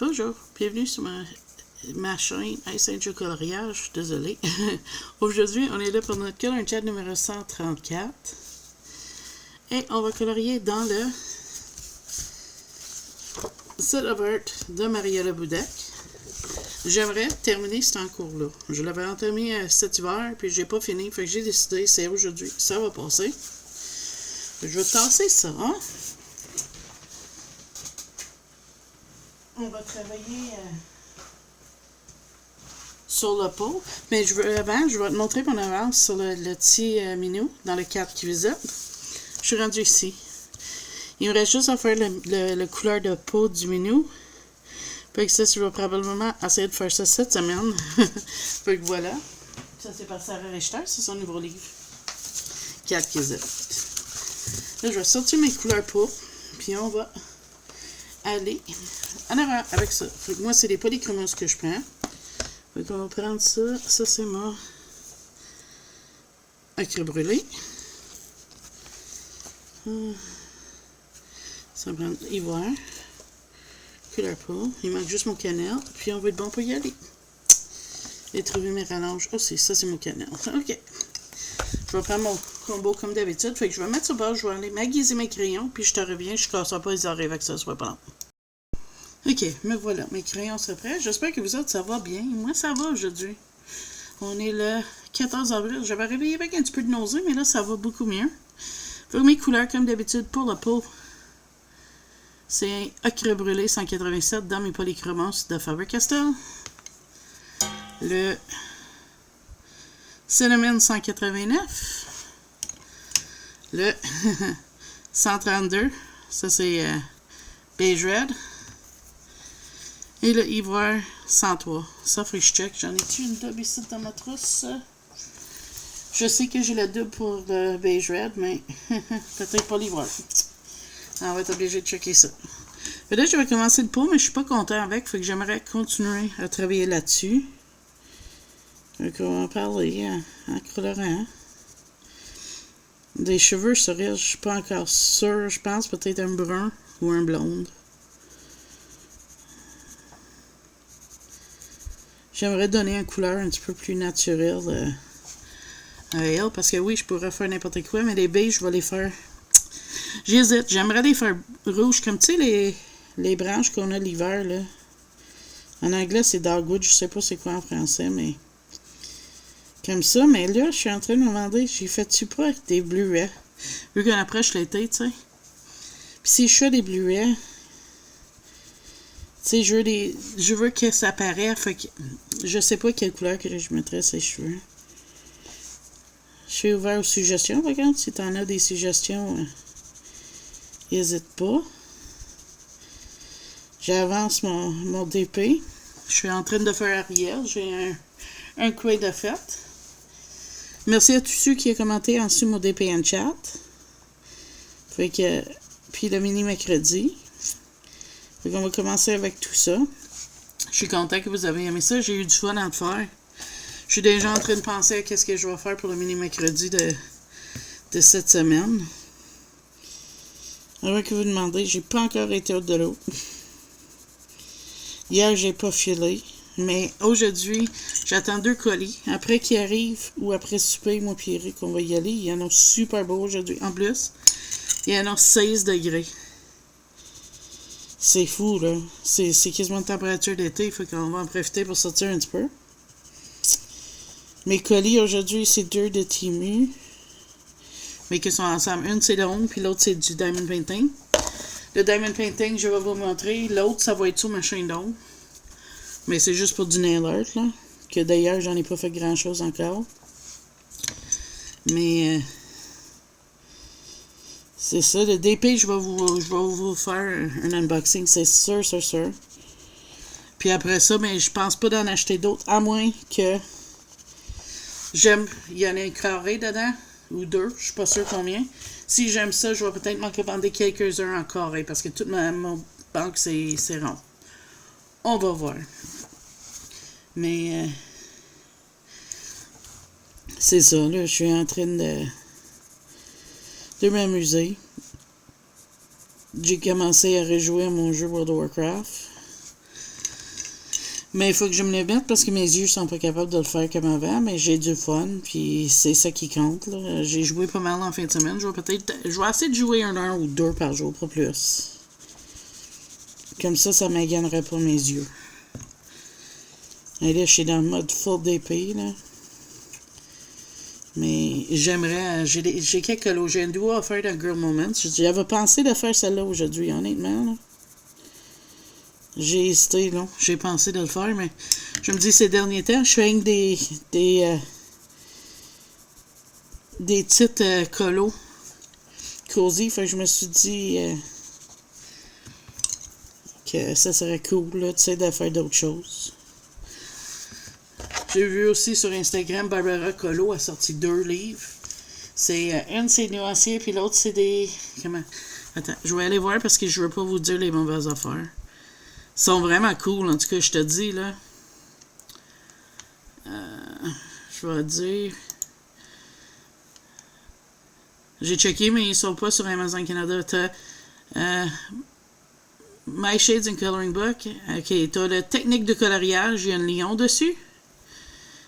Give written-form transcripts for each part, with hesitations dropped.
Bonjour, bienvenue sur ma chaîne Saint-Joe Coloriage, je suis désolée. Aujourd'hui, on est là pour notre color chat numéro 134. Et on va colorier dans le Set of Art de Mariella Boudec. J'aimerais terminer cet encours-là. Je l'avais entamé cet hiver, puis j'ai pas fini, fait que j'ai décidé, c'est aujourd'hui, ça va passer. Je vais tasser ça, hein? On va travailler sur le pot. Mais avant, je vais te montrer mon avance sur le petit minou dans le cadre qui visite. Je suis rendue ici. Il me reste juste à faire le couleur de peau du minou. Fait que ça, je vais probablement essayer de faire ça cette semaine. Fait que voilà. Ça, c'est par Sarah Richter, c'est son nouveau livre. Cadre qui visite. Là, je vais sortir mes couleurs peau. Puis on va aller en avant avec ça. Fait que moi, c'est les polychromos que je prends. Fait qu'on va prendre ça. Ça, c'est mon acré brûlé. Ça va prendre ivoire. Couleur peau. Il manque juste mon cannelle. Puis on va être bon pour y aller. Et trouver mes rallonges aussi. Ça, c'est mon cannelle. OK. Je vais prendre mon combo comme d'habitude. Fait que je vais mettre ça bas. Je vais aller m'aiguiser mes crayons. Puis je te reviens. Je ne casserai pas les oreilles avec ça. Ça va pas long. Ok, me voilà, mes crayons sont prêts. J'espère que vous autres, ça va bien. Moi, ça va aujourd'hui. On est le 14 avril. J'avais réveillé avec un petit peu de nausée, mais là, ça va beaucoup mieux. Fait que mes couleurs, comme d'habitude, pour la peau, c'est un ocre brûlé 187 dans mes polychromos de Faber-Castell. Le cinnamon 189. Le 132. Ça, c'est beige red. Et le ivoire 103. Ça, faut que je check. J'en ai-tu une double ici dans ma trousse? Je sais que j'ai la double pour le beige red, mais peut-être pas l'ivoire. On va être obligé de checker ça. Et là, je vais commencer le pot, mais je suis pas content avec. Fait que j'aimerais continuer à travailler là-dessus. Donc, on va en parler en colorant. Des cheveux cerises, je suis pas encore sûre. Je pense peut-être un brun ou un blonde. J'aimerais donner une couleur un petit peu plus naturelle à elle, parce que oui, je pourrais faire n'importe quoi, mais les beiges, je vais les faire... J'hésite, j'aimerais les faire rouges, comme tu sais, les branches qu'on a l'hiver, là. En anglais, c'est dogwood, je sais pas c'est quoi en français, mais... Comme ça, mais là, je suis en train de me demander, j'ai fait-tu pas avec des bleuets? Vu qu'on approche l'été, tu sais. Puis si je fais des bleuets... Tu sais, je veux que ça paraisse, fait que je sais pas quelle couleur que je mettrais ces cheveux. Je suis ouvert aux suggestions, par contre. Si t'en as des suggestions, n'hésite pas. J'avance mon DP. Je suis en train de faire Ariel. J'ai un quiz de fête. Merci à tous ceux qui ont commenté en dessous mon DP en chat. Fait que, puis le mini mercredi. Fait qu'on va commencer avec tout ça. Je suis content que vous avez aimé ça. J'ai eu du fun à le faire. Je suis déjà en train de penser à qu'est-ce que je vais faire pour le mini mercredi de cette semaine. Avant que vous demandez, j'ai pas encore été au de l'eau. Hier, j'ai pas filé. Mais aujourd'hui, j'attends 2 colis. Après qu'ils arrivent, ou après souper, moi et Eric, on va y aller. Il y en a super beau aujourd'hui. En plus, il y en a 16 degrés. C'est fou, là. C'est quasiment de température d'été. Il faut qu'on va en profiter pour sortir un petit peu. Mes colis, aujourd'hui, c'est 2 de Temu. Mais qui sont ensemble. Une, c'est le Home, puis l'autre, c'est du Diamond Painting. Le Diamond Painting, je vais vous montrer. L'autre, ça va être sur ma chaîne d'ombre. Mais c'est juste pour du nail art, là. Que d'ailleurs, j'en ai pas fait grand-chose encore. Mais... c'est ça, le DP, je vais vous faire un unboxing, c'est sûr. Puis après ça, mais je pense pas d'en acheter d'autres, à moins que j'aime, il y en a un carré dedans, ou 2, je suis pas sûre combien. Si j'aime ça, je vais peut-être m'en commander quelques-uns en carré, parce que toute mon banque, c'est rond. On va voir. Mais, c'est ça, là, je suis en train de m'amuser. J'ai commencé à rejouer à mon jeu World of Warcraft. Mais il faut que je me les mette parce que mes yeux sont pas capables de le faire comme avant, mais j'ai du fun, puis c'est ça qui compte, là. J'ai joué pas mal en fin de semaine. Je vais essayer de jouer 1 heure ou 2 par jour, pas plus. Comme ça m'aganerait pas mes yeux. Et là, je suis dans le mode full d'épée, là. Mais j'aimerais... J'ai quelques lots. J'ai un duo à faire dans Girl Moments. J'avais pensé de faire celle-là aujourd'hui, honnêtement, là. J'ai hésité, là. J'ai pensé de le faire, mais je me dis ces derniers temps, je fais rien que des petites colos cosy. Fait que je me suis dit que ça serait cool, là, tu sais, de faire d'autres choses. J'ai vu aussi sur Instagram, Barbara Colo a sorti 2 livres. Une, c'est nuancier, puis l'autre, c'est des... Comment? Attends, je vais aller voir parce que je veux pas vous dire les mauvaises affaires. Ils sont vraiment cool, en tout cas, je te dis, là. Je vais dire... J'ai checké, mais ils sont pas sur Amazon Canada. T'as My Shades and Coloring Book. OK, t'as la technique de coloriage, il y a un lion dessus.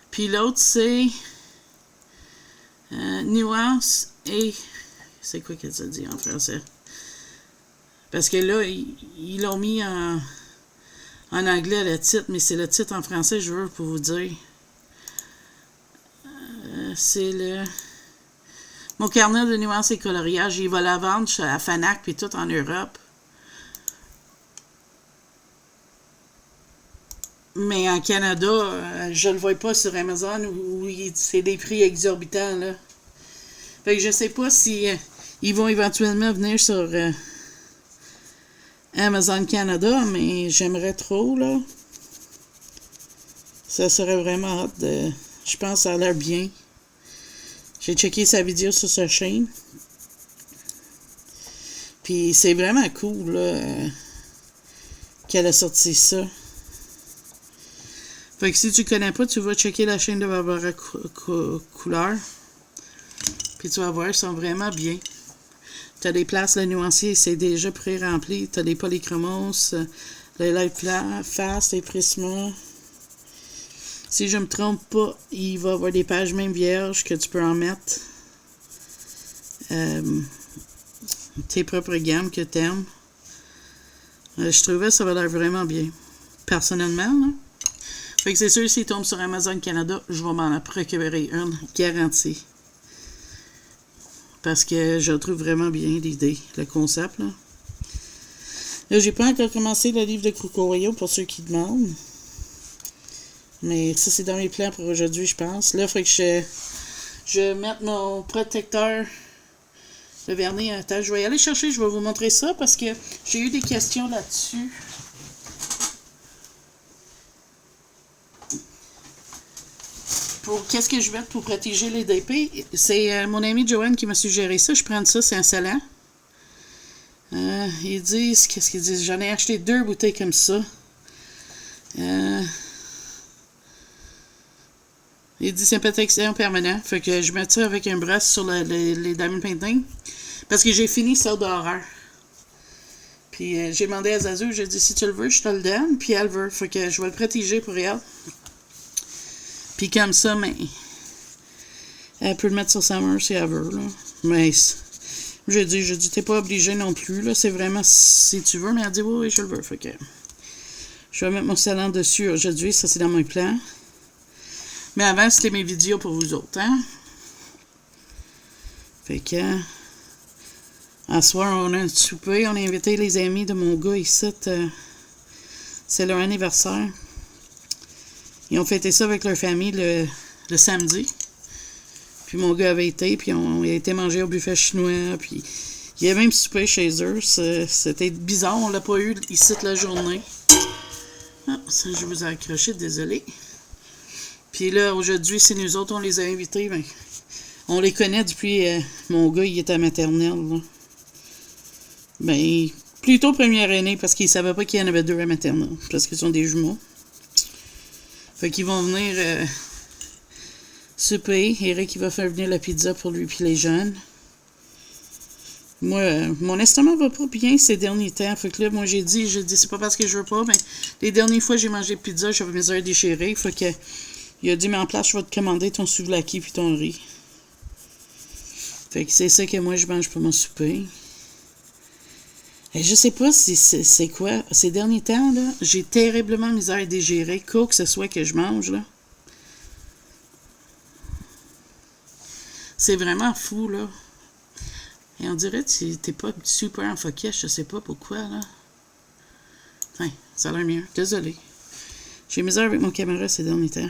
Puis l'autre, c'est nuance et... C'est quoi qu'elle se dit en français? Parce que là, ils l'ont mis en anglais le titre, mais c'est le titre en français, je veux pour vous dire. C'est le... Mon carnet de nuances et coloriage, il va la vendre à Fanac puis tout en Europe. Mais en Canada, je le vois pas sur Amazon où c'est des prix exorbitants, là. Fait que je sais pas si ils vont éventuellement venir sur Amazon Canada, mais j'aimerais trop, là. Ça serait vraiment hâte de... Je pense que ça a l'air bien. J'ai checké sa vidéo sur sa chaîne. Puis c'est vraiment cool, là, qu'elle a sorti ça. Fait que si tu connais pas, tu vas checker la chaîne de Barbara Couleur. Puis tu vas voir, ils sont vraiment bien. Tu as des places, le nuancier, c'est déjà pré-rempli. Tu as des polychromos, les light fast, les prismas. Si je me trompe pas, il va y avoir des pages même vierges que tu peux en mettre. Tes propres gammes que tu aimes. Je trouvais que ça va l'air vraiment bien. Personnellement, là. Fait que c'est sûr, s'il tombe sur Amazon Canada, je vais m'en procurer une, garantie. Parce que je trouve vraiment bien l'idée, le concept, là. Là, j'ai pas encore commencé le livre de Crocorio pour ceux qui demandent. Mais ça, c'est dans mes plans pour aujourd'hui, je pense. Là, il faut que je mette mon protecteur de vernis. Attends, je vais y aller chercher, je vais vous montrer ça parce que j'ai eu des questions là-dessus. Pour qu'est-ce que je vais pour protéger les DP? C'est mon ami Joanne qui m'a suggéré ça. Je prends ça, c'est un scellant. Ils disent, qu'est-ce qu'ils disent? J'en ai acheté 2 bouteilles comme ça. Il dit c'est une protection permanente. Fait que je mets ça avec un brosse sur les diamond painting. Parce que j'ai fini ça d'horreur. Puis j'ai demandé à Zazu, j'ai dit si tu le veux, je te le donne. Puis elle veut. Fait que je vais le protéger pour elle. Puis comme ça, mais elle peut le mettre sur sa main si elle veut, là. Mais j'ai dit, t'es pas obligé non plus, là. C'est vraiment si tu veux, mais elle dit oui, je le veux. Fait que je vais mettre mon scellant dessus aujourd'hui, ça c'est dans mon plan. Mais avant, c'était mes vidéos pour vous autres, hein. Fait que à soir, on a un souper, on a invité les amis de mon gars ici. C'est leur anniversaire. Ils ont fêté ça avec leur famille le samedi. Puis mon gars avait été, puis on a été manger au buffet chinois, puis il y avait même souper chez eux. C'était bizarre, on l'a pas eu ici toute la journée. Ah, ça, je vous ai accroché, désolé. Puis là, aujourd'hui, c'est nous autres, on les a invités. Ben, on les connaît depuis... mon gars, il était à maternelle, là. Ben, plutôt première année, parce qu'il savait pas qu'il y en avait 2 à maternelle, parce qu'ils sont des jumeaux. Fait qu'ils vont venir souper. Eric, il va faire venir la pizza pour lui puis les jeunes. Moi, mon estomac va pas bien ces derniers temps. Fait que là, moi, j'ai dit, c'est pas parce que je veux pas, mais les dernières fois que j'ai mangé pizza, j'avais mes heures déchirées. Fait que, il a dit, mais en place, je vais te commander ton souvlaki puis ton riz. Fait que c'est ça que moi, je mange pour mon souper. Et je sais pas si c'est quoi. Ces derniers temps, là, j'ai terriblement misère à digérer quoi que ce soit que je mange, là. C'est vraiment fou, là. Et on dirait que t'es pas super en focus, je sais pas pourquoi, là. Enfin, ça a l'air mieux. Désolée. J'ai misère avec mon caméra ces derniers temps.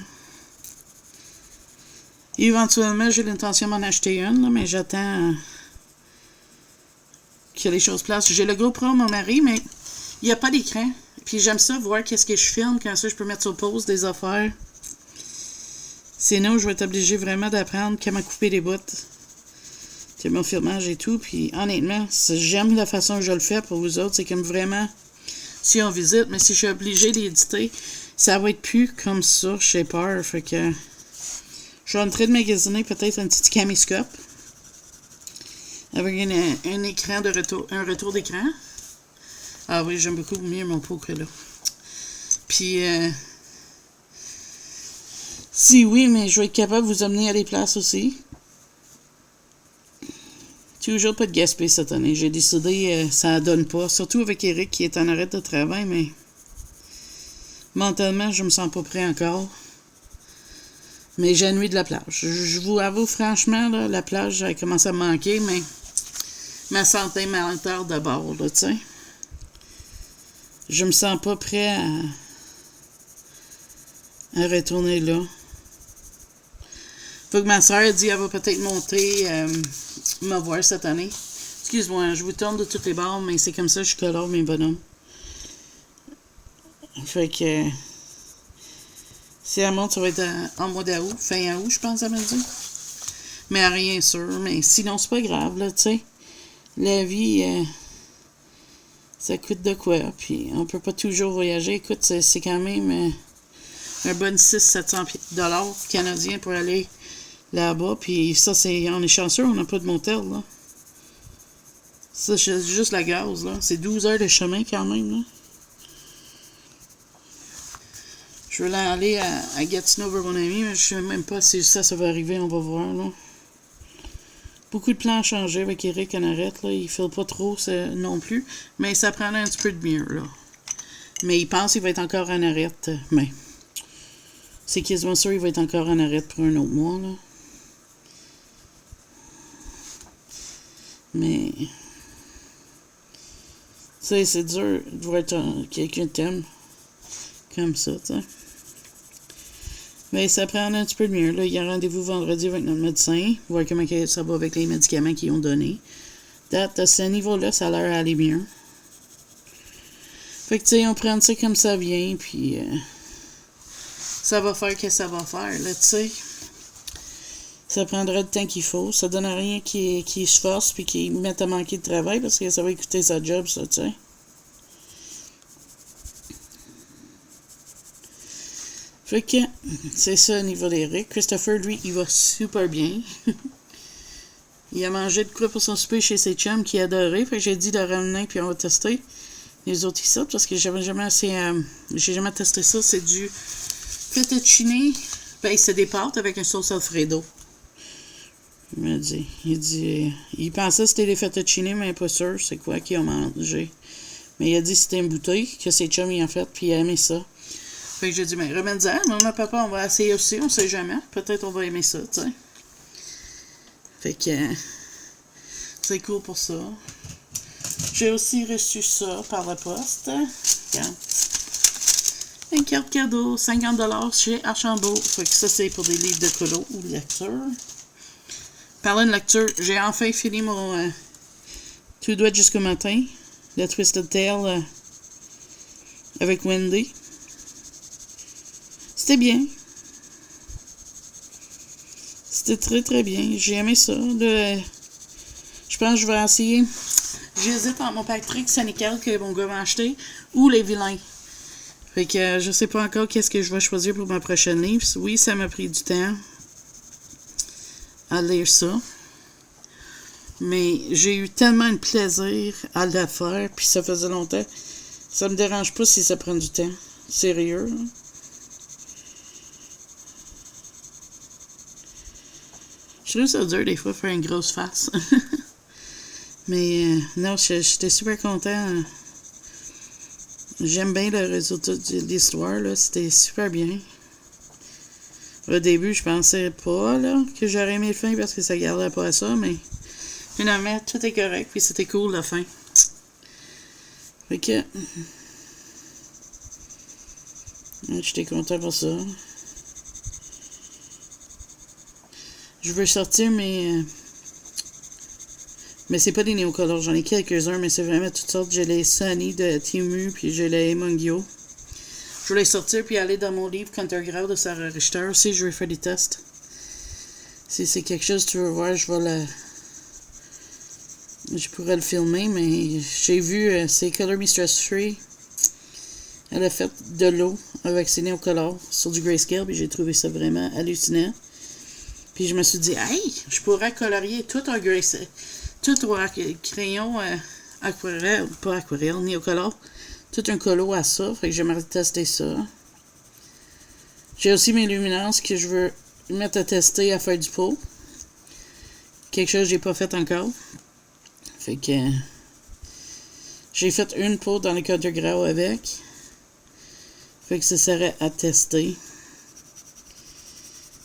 Et éventuellement, j'ai l'intention de m'en acheter une, là, mais j'attends que les choses placent. J'ai le GoPro à mon mari, mais il n'y a pas d'écran. Puis j'aime ça, voir qu'est-ce que je filme, quand ça, je peux mettre sur pause des affaires. Sinon, je vais être obligée vraiment d'apprendre comment couper les bouts. C'est mon filmage et tout. Puis honnêtement, j'aime la façon que je le fais pour vous autres. C'est comme vraiment, si on visite, mais si je suis obligée d'éditer, ça va être plus comme ça, j'ai peur. Fait que je suis en train de magasiner peut-être un petit caméscope avec un écran de retour, un retour d'écran. Ah oui, j'aime beaucoup mieux mon pot que là. Puis, si oui, mais je vais être capable de vous amener à des places aussi. Toujours pas de gaspiller cette année. J'ai décidé, ça donne pas. Surtout avec Eric qui est en arrêt de travail, mais mentalement, je me sens pas prêt encore. Mais j'ai ennuyé de la plage. Je vous avoue franchement, là, la plage a commencé à me manquer, mais ma santé mentale d'abord, là, tu sais. Je me sens pas prêt à retourner là. Faut que ma soeur dit qu'elle va peut-être monter me voir cette année. Excuse-moi, je vous tourne de toutes les bords, mais c'est comme ça, je suis colore, mes bonhommes. Fait que si elle monte, ça va être en mois d'août, fin août, je pense, elle m'a dit. Mais rien sûr, mais sinon, c'est pas grave, là, tu sais. La vie, ça coûte de quoi, puis on peut pas toujours voyager. Écoute, c'est quand même un bon 600-700 $ canadiens pour aller là-bas, puis ça, on est chanceux, on n'a pas de motel, là. Ça, c'est juste la gaz, là. C'est 12 heures de chemin, quand même, là. Je veux aller à Gatineau vers mon ami, mais je sais même pas si ça va arriver, on va voir, là. Beaucoup de plans ont changé avec Eric en arrête, là. Il ne fait pas trop non plus, mais ça prend un petit peu de mieux, là. Mais il pense qu'il va être encore en arrête, mais c'est quasiment sûr qu'il va être encore en arrête pour un autre mois, là. Mais c'est dur de voir quelqu'un t'aime comme ça, tu sais. Mais ça prend un petit peu de mieux. Là, il y a rendez-vous vendredi avec notre médecin, voir comment ça va avec les médicaments qu'ils ont donnés. À ce niveau-là, ça a l'air d'aller mieux. Fait que, tu sais, on prend ça comme ça vient, puis ça va faire ce que ça va faire, là, tu sais. Ça prendra le temps qu'il faut. Ça donne rien qu'il se force puis qu'il mette à manquer de travail parce que ça va écouter sa job, ça, tu sais. Fait que, c'est ça au niveau d'Eric. Christopher, lui, il va super bien. Il a mangé de quoi pour son souper chez ses chums qu'il a adoré. Fait que j'ai dit de ramener puis on va tester les autres ici parce que j'ai jamais testé ça. C'est du fettuccine. Ben, c'est des pâtes avec une sauce Alfredo. Il m'a dit. Il pensait que c'était des fettuccine, mais pas sûr c'est quoi qu'il a mangé. Mais il a dit que c'était une bouteille que ses chums y ont fait puis il a aimé ça. Fait que j'ai dit, mais remets-en, maman, papa, on va essayer aussi, on sait jamais. Peut-être on va aimer ça, tu sais. Fait que c'est cool pour ça. J'ai aussi reçu ça par la poste. Regarde. Une carte cadeau, 50 $ chez Archambault. Fait que ça, c'est pour des livres de colo ou de lecture. Parlant de lecture, j'ai enfin fini mon Tout doit jusqu'au matin. Le Twisted Tale avec Wendy. C'était bien. C'était très très bien. J'ai aimé ça. Je pense que je vais essayer. J'hésite entre mon Patrick Sénécal que mon gars m'a acheté ou les vilains. Fait que je sais pas encore qu'est-ce que je vais choisir pour ma prochaine livre. Oui, ça m'a pris du temps à lire ça. Mais j'ai eu tellement de plaisir à la faire, puis ça faisait longtemps. Ça me dérange pas si ça prend du temps. Sérieux, là. Je trouve ça dur des fois faire une grosse face. Mais non, j'étais super content. J'aime bien le résultat de l'histoire, là. C'était super bien. Au début, je pensais pas là, que j'aurais aimé le fin parce que ça gardait pas à ça, mais finalement, tout est correct, puis c'était cool la fin. Fait que j'étais content pour ça. Je veux sortir mes... mais c'est pas des néocolores, j'en ai quelques-uns, mais c'est vraiment toutes sortes. J'ai les Sunny de Temu, puis j'ai les Mungyo. Je voulais sortir puis aller dans mon livre Countergrau de Sarah Richter aussi, je vais faire des tests. Si c'est quelque chose que tu veux voir, je pourrais le filmer, mais j'ai vu, c'est Color Me Stress Free. Elle a fait de l'eau avec ses néocolores sur du grayscale, puis j'ai trouvé ça vraiment hallucinant. Puis je me suis dit, hey, je pourrais colorier tout en grayscale, tout au crayon aquarelle, pas aquarelle, néocolore. Tout un colo à ça, fait que j'aimerais tester ça. J'ai aussi mes luminances que je veux mettre à tester à faire du pot. Quelque chose que j'ai pas fait encore. Fait que j'ai fait une peau dans le Countergrau avec. Fait que ça serait à tester.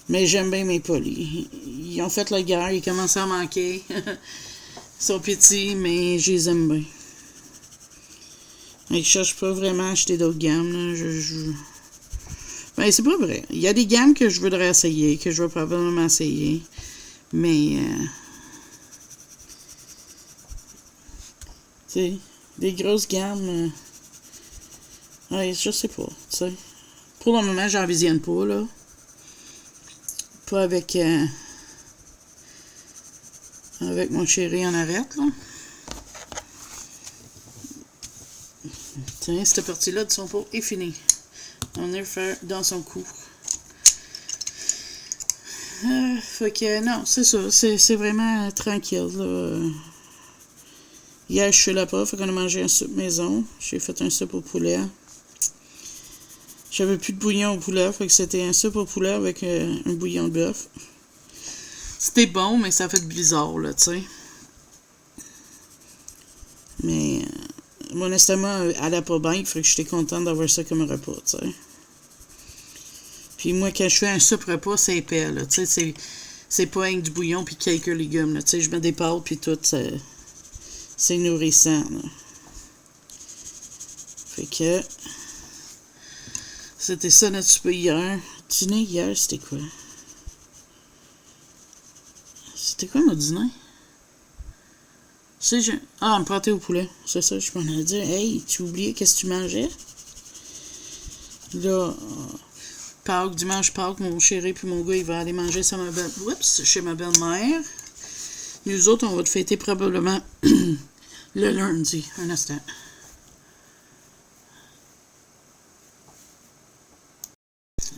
Mais j'aime bien mes polis. Ils ont fait la guerre, ils commencent à manquer. Ils sont petits, mais je les aime bien. Je cherche pas vraiment à acheter d'autres gammes. Là. Ben, c'est pas vrai. Il y a des gammes que je voudrais essayer, que je vais probablement essayer. Mais, tu sais, des grosses gammes, ouais, je sais pas, tu sais. Pour le moment, j'en visionne pas, là. Pas avec, avec mon chéri en arrête, là. Tiens, cette partie-là de son pot est finie. On est fait dans son cou. Fait que non, c'est ça. C'est vraiment tranquille, là. Hier, je suis là-bas, fait qu'on a mangé un soupe maison. J'ai fait un soupe au poulet. J'avais plus de bouillon au poulet, fait que c'était un soupe au poulet avec un bouillon de bœuf. C'était bon, mais ça fait bizarre, là, tu sais. Mais mon estomac allait pas bien, fait que j'étais contente d'avoir ça comme repas, tu sais. Puis moi, quand je fais un soupe repas, c'est épais, là, tu sais, c'est pas avec du bouillon puis quelques légumes, là, tu sais, je mets des pâtes puis tout, c'est nourrissant, là. Fait que c'était ça notre souper hier. Dîner hier, c'était quoi? C'était quoi notre dîner? Ah, un pâté au poulet. C'est ça, je m'en allais dire. Hey, tu oubliais qu'est-ce que tu mangeais? Là, dimanche Pâques, mon chéri puis mon gars, il va aller manger chez ma belle-mère. Nous autres, on va te fêter probablement le lundi. Un instant.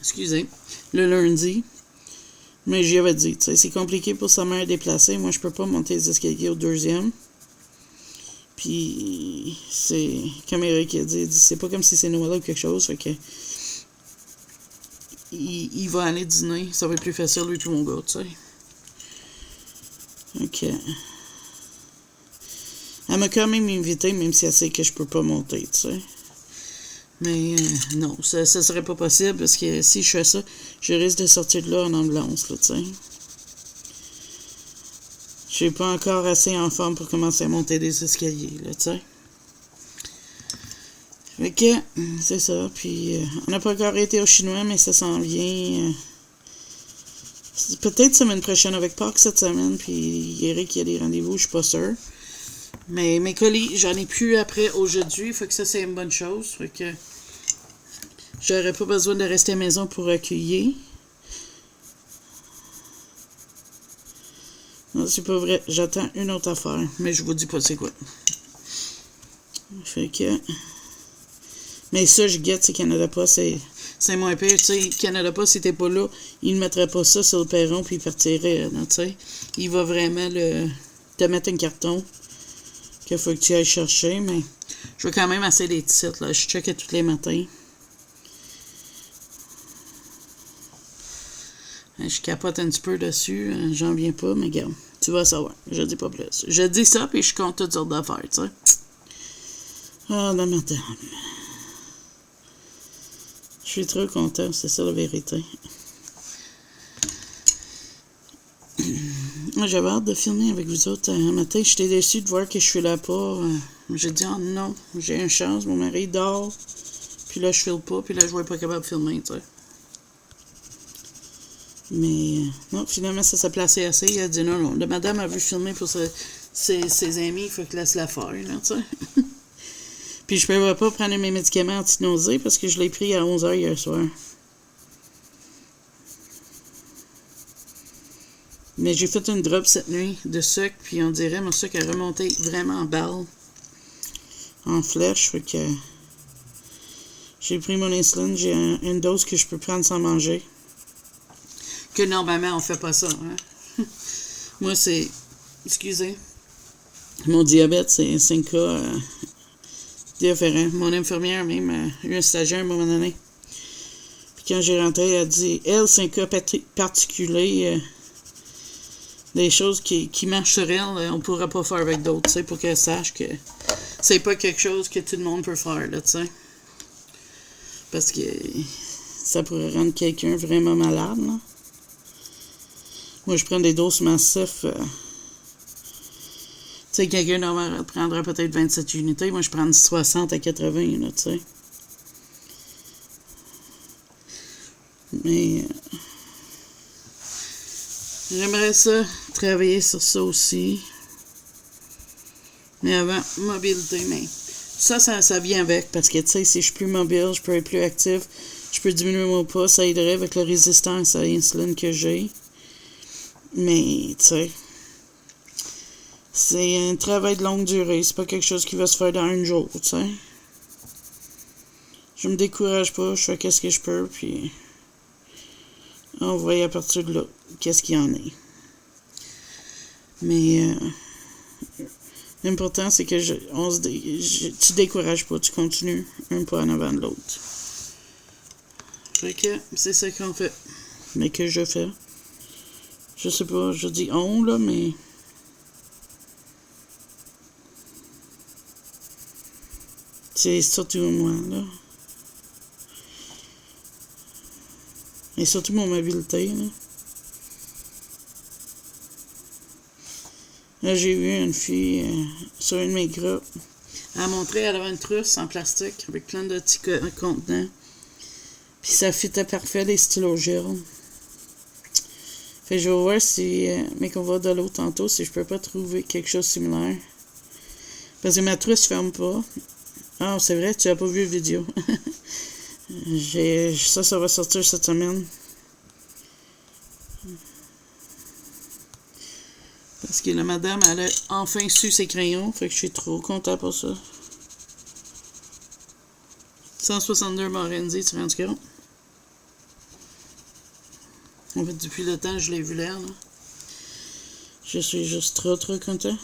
Excusez. Le lundi. Mais j'y avais dit, tu sais, c'est compliqué pour sa mère déplacer. Moi, je peux pas monter les escaliers au deuxième. Puis, c'est comme Eric a dit, c'est pas comme si c'est Noël ou quelque chose, fait que il va aller dîner, ça va être plus facile, lui et mon gars, tu sais. Ok. Elle m'a quand même invité, même si elle sait que je peux pas monter, tu sais. Mais non, ça serait pas possible, parce que si je fais ça, je risque de sortir de là en ambulance, là, tu sais. Je suis pas encore assez en forme pour commencer à monter des escaliers, là, tu sais. Fait que, c'est ça. Puis, on n'a pas encore été au chinois, mais ça s'en vient. Peut-être semaine prochaine avec Pâques cette semaine. Puis, Eric, il y a des rendez-vous, je suis pas sûre. Mais mes colis, j'en ai plus après aujourd'hui. Fait que ça, c'est une bonne chose. Fait que, j'aurais pas besoin de rester à la maison pour accueillir. Non, c'est pas vrai. J'attends une autre affaire. Mais je vous dis pas c'est quoi. Fait que... Mais ça, je guette, c'est Canada Post, c'est moins pire. Tu sais, Canada Post, si t'es pas là, il ne mettrait pas ça sur le perron puis il partirait, tu sais. Il va vraiment te mettre un carton qu'il faut que tu ailles chercher, mais je vais quand même essayer les titres, là. Je checkais tous les matins. Je capote un petit peu dessus, j'en viens pas, mais regarde, tu vas savoir, je dis pas plus. Je dis ça, puis je compte toutes sortes d'affaires, tu sais. Ah, la madame. Je suis trop content, c'est ça la vérité. J'avais hâte de filmer avec vous autres un matin. J'étais déçue de voir que je suis là pas. J'ai dit, oh non, j'ai une chance, mon mari dort. Puis là, je filme pas, puis là, je ne vais pas capable de filmer, tu sais. Mais non, finalement, ça s'est placé assez. Il a dit non, non. La madame a vu filmer pour ses amis, il faut qu'elle laisse la faire, là, tu sais. Puis je ne pouvais pas prendre mes médicaments anti-nausées parce que je l'ai pris à 11h hier soir. Mais j'ai fait une drop cette nuit de sucre, puis on dirait mon sucre a remonté vraiment en balle, en flèche, fait que j'ai pris mon insuline, j'ai une dose que je peux prendre sans manger. Que normalement, on fait pas ça, hein. Moi, c'est, excusez, mon diabète, c'est 5 cas différents. Mon infirmière même a eu un stagiaire à un moment donné. Puis quand j'ai rentré, elle a dit, elle, c'est un cas particulier, des choses qui marchent sur elle, on ne pourra pas faire avec d'autres, tu sais, pour qu'elle sache que c'est pas quelque chose que tout le monde peut faire, là, tu sais. Parce que ça pourrait rendre quelqu'un vraiment malade, là. Moi, je prends des doses massives. Tu sais, quelqu'un normal prendrait peut-être 27 unités. Moi, je prends 60 à 80, là, tu sais. Mais j'aimerais ça, travailler sur ça aussi. Mais avant, mobilité, mais ça vient avec. Parce que, tu sais, si je suis plus mobile, je peux être plus actif, je peux diminuer mon poids, ça aiderait avec la résistance à l'insuline que j'ai. Mais, tu sais, c'est un travail de longue durée. C'est pas quelque chose qui va se faire dans un jour, tu sais. Je me décourage pas, je fais qu'est-ce que je peux, puis on voit à partir de là qu'est-ce qu'il y en est. Mais l'important, c'est que tu décourages pas, tu continues un pas en avant de l'autre. Fait que c'est ça qu'on fait. Mais que je fais. Je sais pas, je dis on, là, mais c'est surtout moi, là. Et surtout mon mobilité, là. Là, j'ai vu une fille sur un de mes groupes. Elle a montré, elle avait une trousse en plastique avec plein de petits contenants. Puis ça fitait parfait, les stylos gel. Fait que je vais voir si, mais qu'on va de l'autre tantôt, si je peux pas trouver quelque chose de similaire. Parce que ma trousse ferme pas. Ah, c'est vrai, tu as pas vu la vidéo. Ça va sortir cette semaine. Parce que la madame, elle a enfin su ses crayons. Fait que je suis trop content pour ça. 162 Morenzi, tu te rends compte? En fait, depuis le temps, je l'ai vu l'air, là. Je suis juste trop content.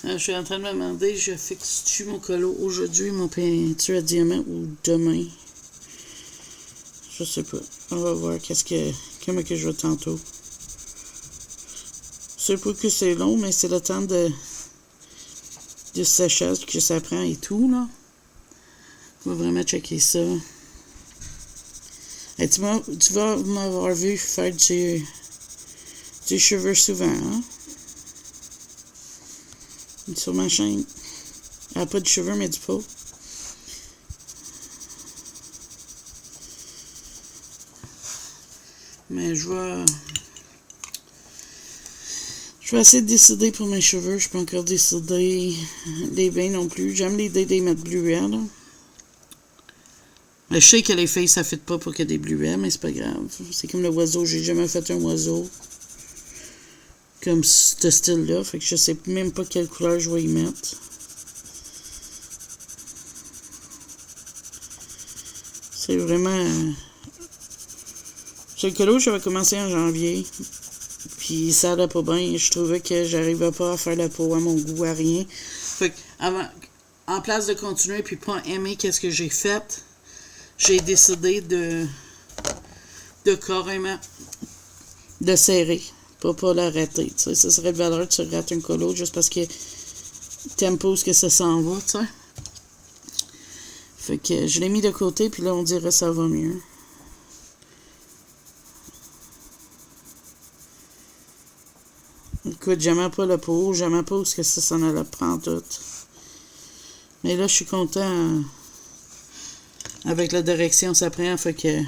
Je suis en train de me demander, je fixe-tu mon colo aujourd'hui, mon peinture à diamant, ou demain? Je sais pas. On va voir comment que je vais tantôt. C'est pas que c'est long, mais c'est le temps de séchage que ça prend et tout, là. On va vraiment checker ça. Et tu vas m'avoir vu faire du cheveu souvent, hein? Sur ma chaîne. Elle n'a pas de cheveux, mais du pot. Mais je vais essayer de décider pour mes cheveux. Je peux encore décider. Les bains non plus. J'aime l'idée de les mettre bluets, là. Je sais que les filles, ça ne fit pas pour qu'il y ait des bluets, mais c'est pas grave. C'est comme le oiseau. J'ai jamais fait un oiseau comme ce style-là. Fait que je sais même pas quelle couleur je vais y mettre. C'est vraiment... Ce colo, j'avais commencé en janvier. Puis ça allait pas bien. Je trouvais que j'arrivais pas à faire la peau à mon goût, à rien. Fait que en place de continuer puis pas aimer qu'est-ce que j'ai fait, j'ai décidé de carrément de serrer. Pas l'arrêter. Tu sais, ça serait de valeur que tu rates un colo juste parce que t'aimes pas où que ça s'en va, tu sais. Fait que je l'ai mis de côté, puis là, on dirait que ça va mieux. Écoute, j'aimais pas la peau, j'aimais pas où que ça s'en allait prendre tout. Mais là, je suis content avec la direction que ça prend, fait que...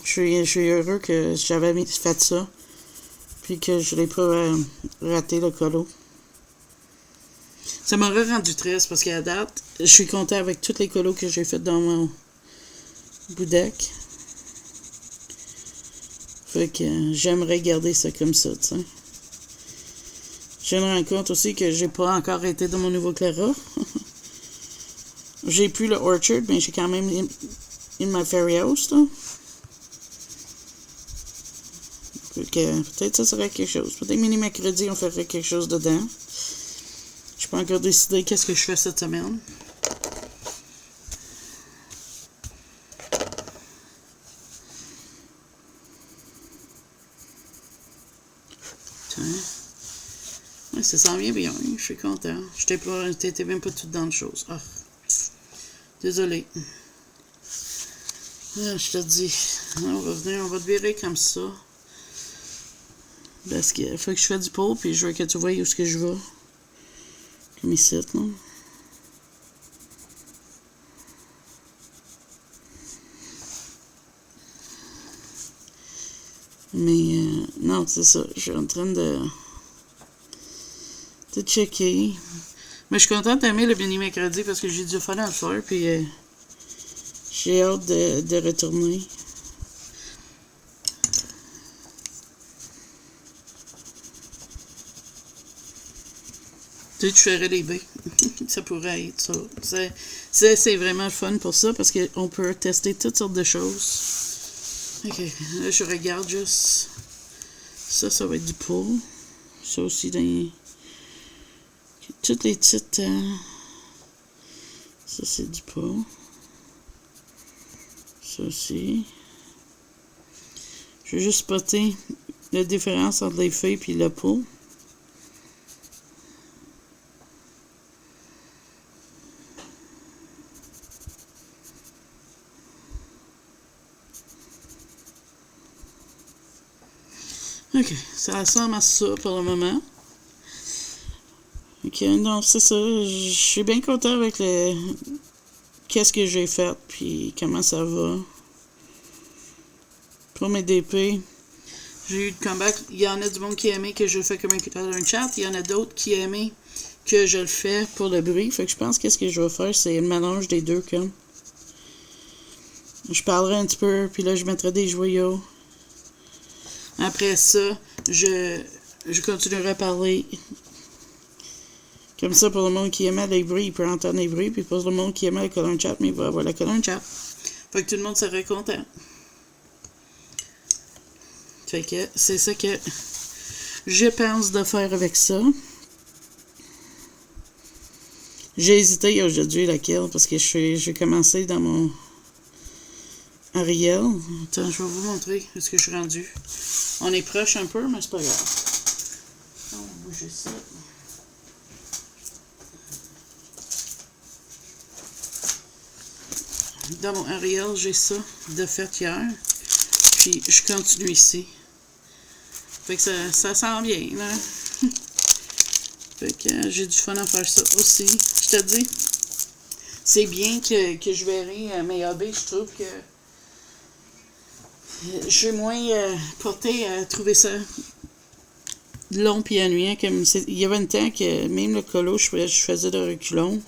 Je suis heureux que j'avais fait ça, puis que je l'ai pas raté le colo. Ça m'aurait rendu triste parce qu'à date, je suis content avec tous les colos que j'ai fait dans mon boudec. Fait que j'aimerais garder ça comme ça, tu sais. Je me rends compte aussi que j'ai pas encore été dans mon nouveau Clara. J'ai plus le Orchard, mais j'ai quand même in my fairy house, là. Que peut-être ça serait quelque chose. Peut-être mini-mercredi, on ferait quelque chose dedans. Je peux encore décider qu'est-ce que je fais cette semaine. Ouais, ça sent bien. Je suis content. T'étais même pas tout dans le chose. Ah. Désolé. Ah, je te dis. On va venir, on va te virer comme ça. Parce qu'il faut que je fasse du pot, puis je veux que tu vois où est-ce que je vais. Comme ici, non? Mais, non, c'est ça. Je suis en train de checker. Mais je suis contente d'aimer le Béni Mercredi parce que j'ai du fun à le faire, puis j'ai hâte de retourner. Tu sais, tu ferais les baies. Ça pourrait être ça. C'est vraiment le fun pour ça parce qu'on peut tester toutes sortes de choses. Ok, là je regarde juste. Ça va être du pot. Ça aussi, dans toutes les petites. Ça, c'est du pot. Ça aussi. Je vais juste spotter la différence entre les feuilles et le pot. Ok, ça ressemble à ça pour le moment. Ok, donc c'est ça. Je suis bien content avec qu'est-ce que j'ai fait, puis comment ça va. Pour mes DP, j'ai eu de comeback. Il y en a du monde qui aimait que je le fais comme un chat. Il y en a d'autres qui aimaient que je le fais pour le bruit. Fait que je pense que ce que je vais faire, c'est le mélange des deux, comme. Je parlerai un petit peu, puis là, je mettrai des joyaux. Après ça, je continuerai à parler. Comme ça, pour le monde qui aimait les bruits, il peut entendre les bruits. Puis pour le monde qui aimait le colonne chat, mais il va avoir le colonne chat. Fait que tout le monde serait content. Fait que c'est ça que je pense de faire avec ça. J'ai hésité aujourd'hui laquelle parce que j'ai commencé dans mon Ariel. Attends, je vais vous montrer où est-ce que je suis rendu. On est proche un peu, mais c'est pas grave. On va bouger ça. Dans mon Ariel, j'ai ça de fait hier. Puis je continue ici. Fait que ça sent bien, là. Fait que j'ai du fun à faire ça aussi. Je te dis, c'est bien que je verrai mes hobbies. Je trouve que je suis moins portée à trouver ça long puis ennuyant. Il y avait un temps que même le colo, je faisais de reculons.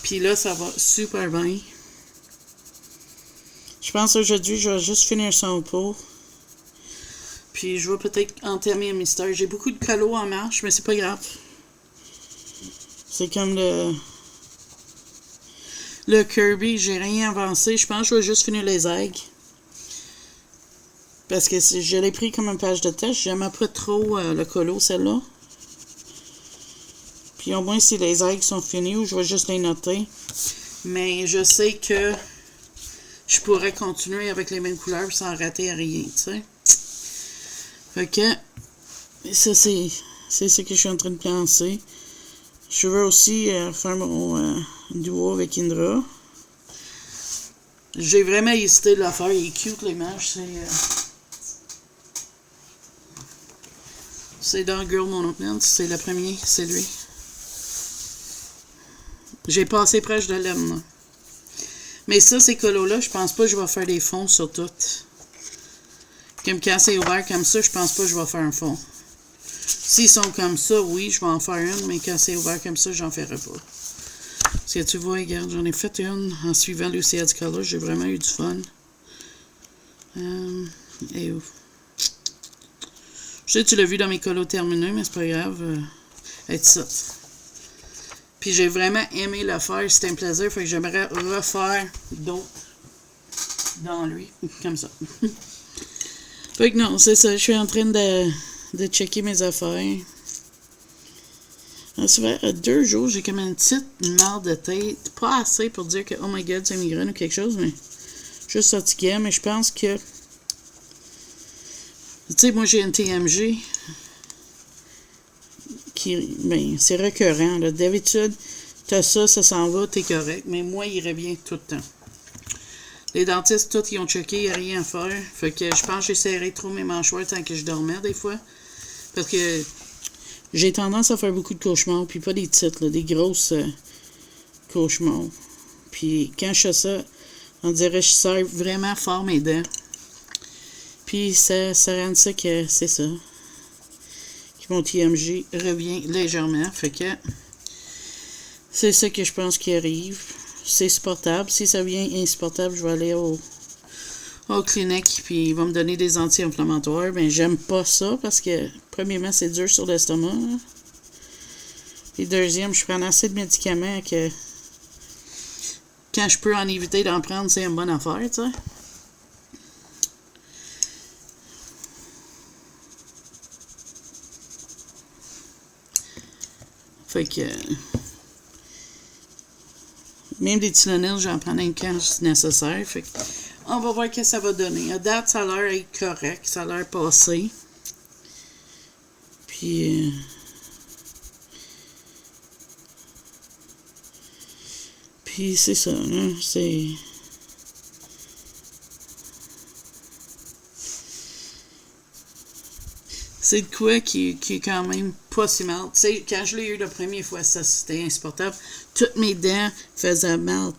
Puis là, ça va super bien. Je pense qu'aujourd'hui, je vais juste finir son pot. Puis je vais peut-être entamer un mystère. J'ai beaucoup de colos en marche, mais c'est pas grave. C'est comme le Kirby. J'ai rien avancé. Je pense que je vais juste finir les aigles. Parce que je l'ai pris comme une page de test. J'aimais pas trop le colo, celle-là. Puis au moins, si les aigles sont finis, ou je vais juste les noter. Mais je sais que je pourrais continuer avec les mêmes couleurs sans rater à rien, tu sais. Fait que, ça, c'est ce que je suis en train de penser. Je veux aussi faire mon duo avec Indra. J'ai vraiment hésité de la faire. Il est cute, l'image. C'est dans Girl Monoplane. C'est le premier, c'est lui. J'ai passé proche de l'aime, là. Mais ça, ces colos-là, je pense pas que je vais faire des fonds sur toutes. Comme quand c'est ouvert comme ça, je pense pas que je vais faire un fond. S'ils sont comme ça, oui, je vais en faire une, mais quand c'est ouvert comme ça, j'en ferai pas. Parce que tu vois, regarde, j'en ai fait une en suivant Lucia du Color. J'ai vraiment eu du fun. Et où? Je sais que tu l'as vu dans mes colos terminés, mais c'est pas grave. Être ça. Puis j'ai vraiment aimé le faire, c'était un plaisir, fait que j'aimerais refaire d'autres dans lui, comme ça. Fait que non, c'est ça, je suis en train de checker mes affaires. Ça fait 2 jours, j'ai comme une petite mal de tête, pas assez pour dire que oh my god, c'est migraine ou quelque chose, mais juste fatiguée, mais je pense que, tu sais, moi j'ai une TMG. Ben, c'est récurrent. Là. D'habitude, t'as ça s'en va, t'es correct. Mais moi, il revient tout le temps. Les dentistes, tous, ils ont checké, il n'y a rien à faire. Fait que je pense que j'ai serré trop mes mâchoires tant que je dormais, des fois. Parce que j'ai tendance à faire beaucoup de cauchemars, puis pas des titres, là, des grosses cauchemars. Puis quand je fais ça, on dirait que je serre vraiment fort mes dents. Puis ça rend ça que c'est ça. Mon TMG revient légèrement. Fait que c'est ça que je pense qui arrive. C'est supportable. Si ça vient insupportable, je vais aller au clinique puis il va me donner des anti-inflammatoires. Mais j'aime pas ça parce que premièrement, c'est dur sur l'estomac. Hein. Et deuxième, je prends assez de médicaments que quand je peux en éviter d'en prendre, c'est une bonne affaire, tu sais. Fait que même des Tylenol, j'en prends un quand c'est nécessaire. Fait que on va voir ce que ça va donner. À date, ça a l'air être correct. Ça a l'air passé. Puis c'est ça, hein, c'est de quoi qui est quand même pas si mal. Tu sais, quand je l'ai eu la première fois, ça c'était insupportable. Toutes mes dents faisaient mal.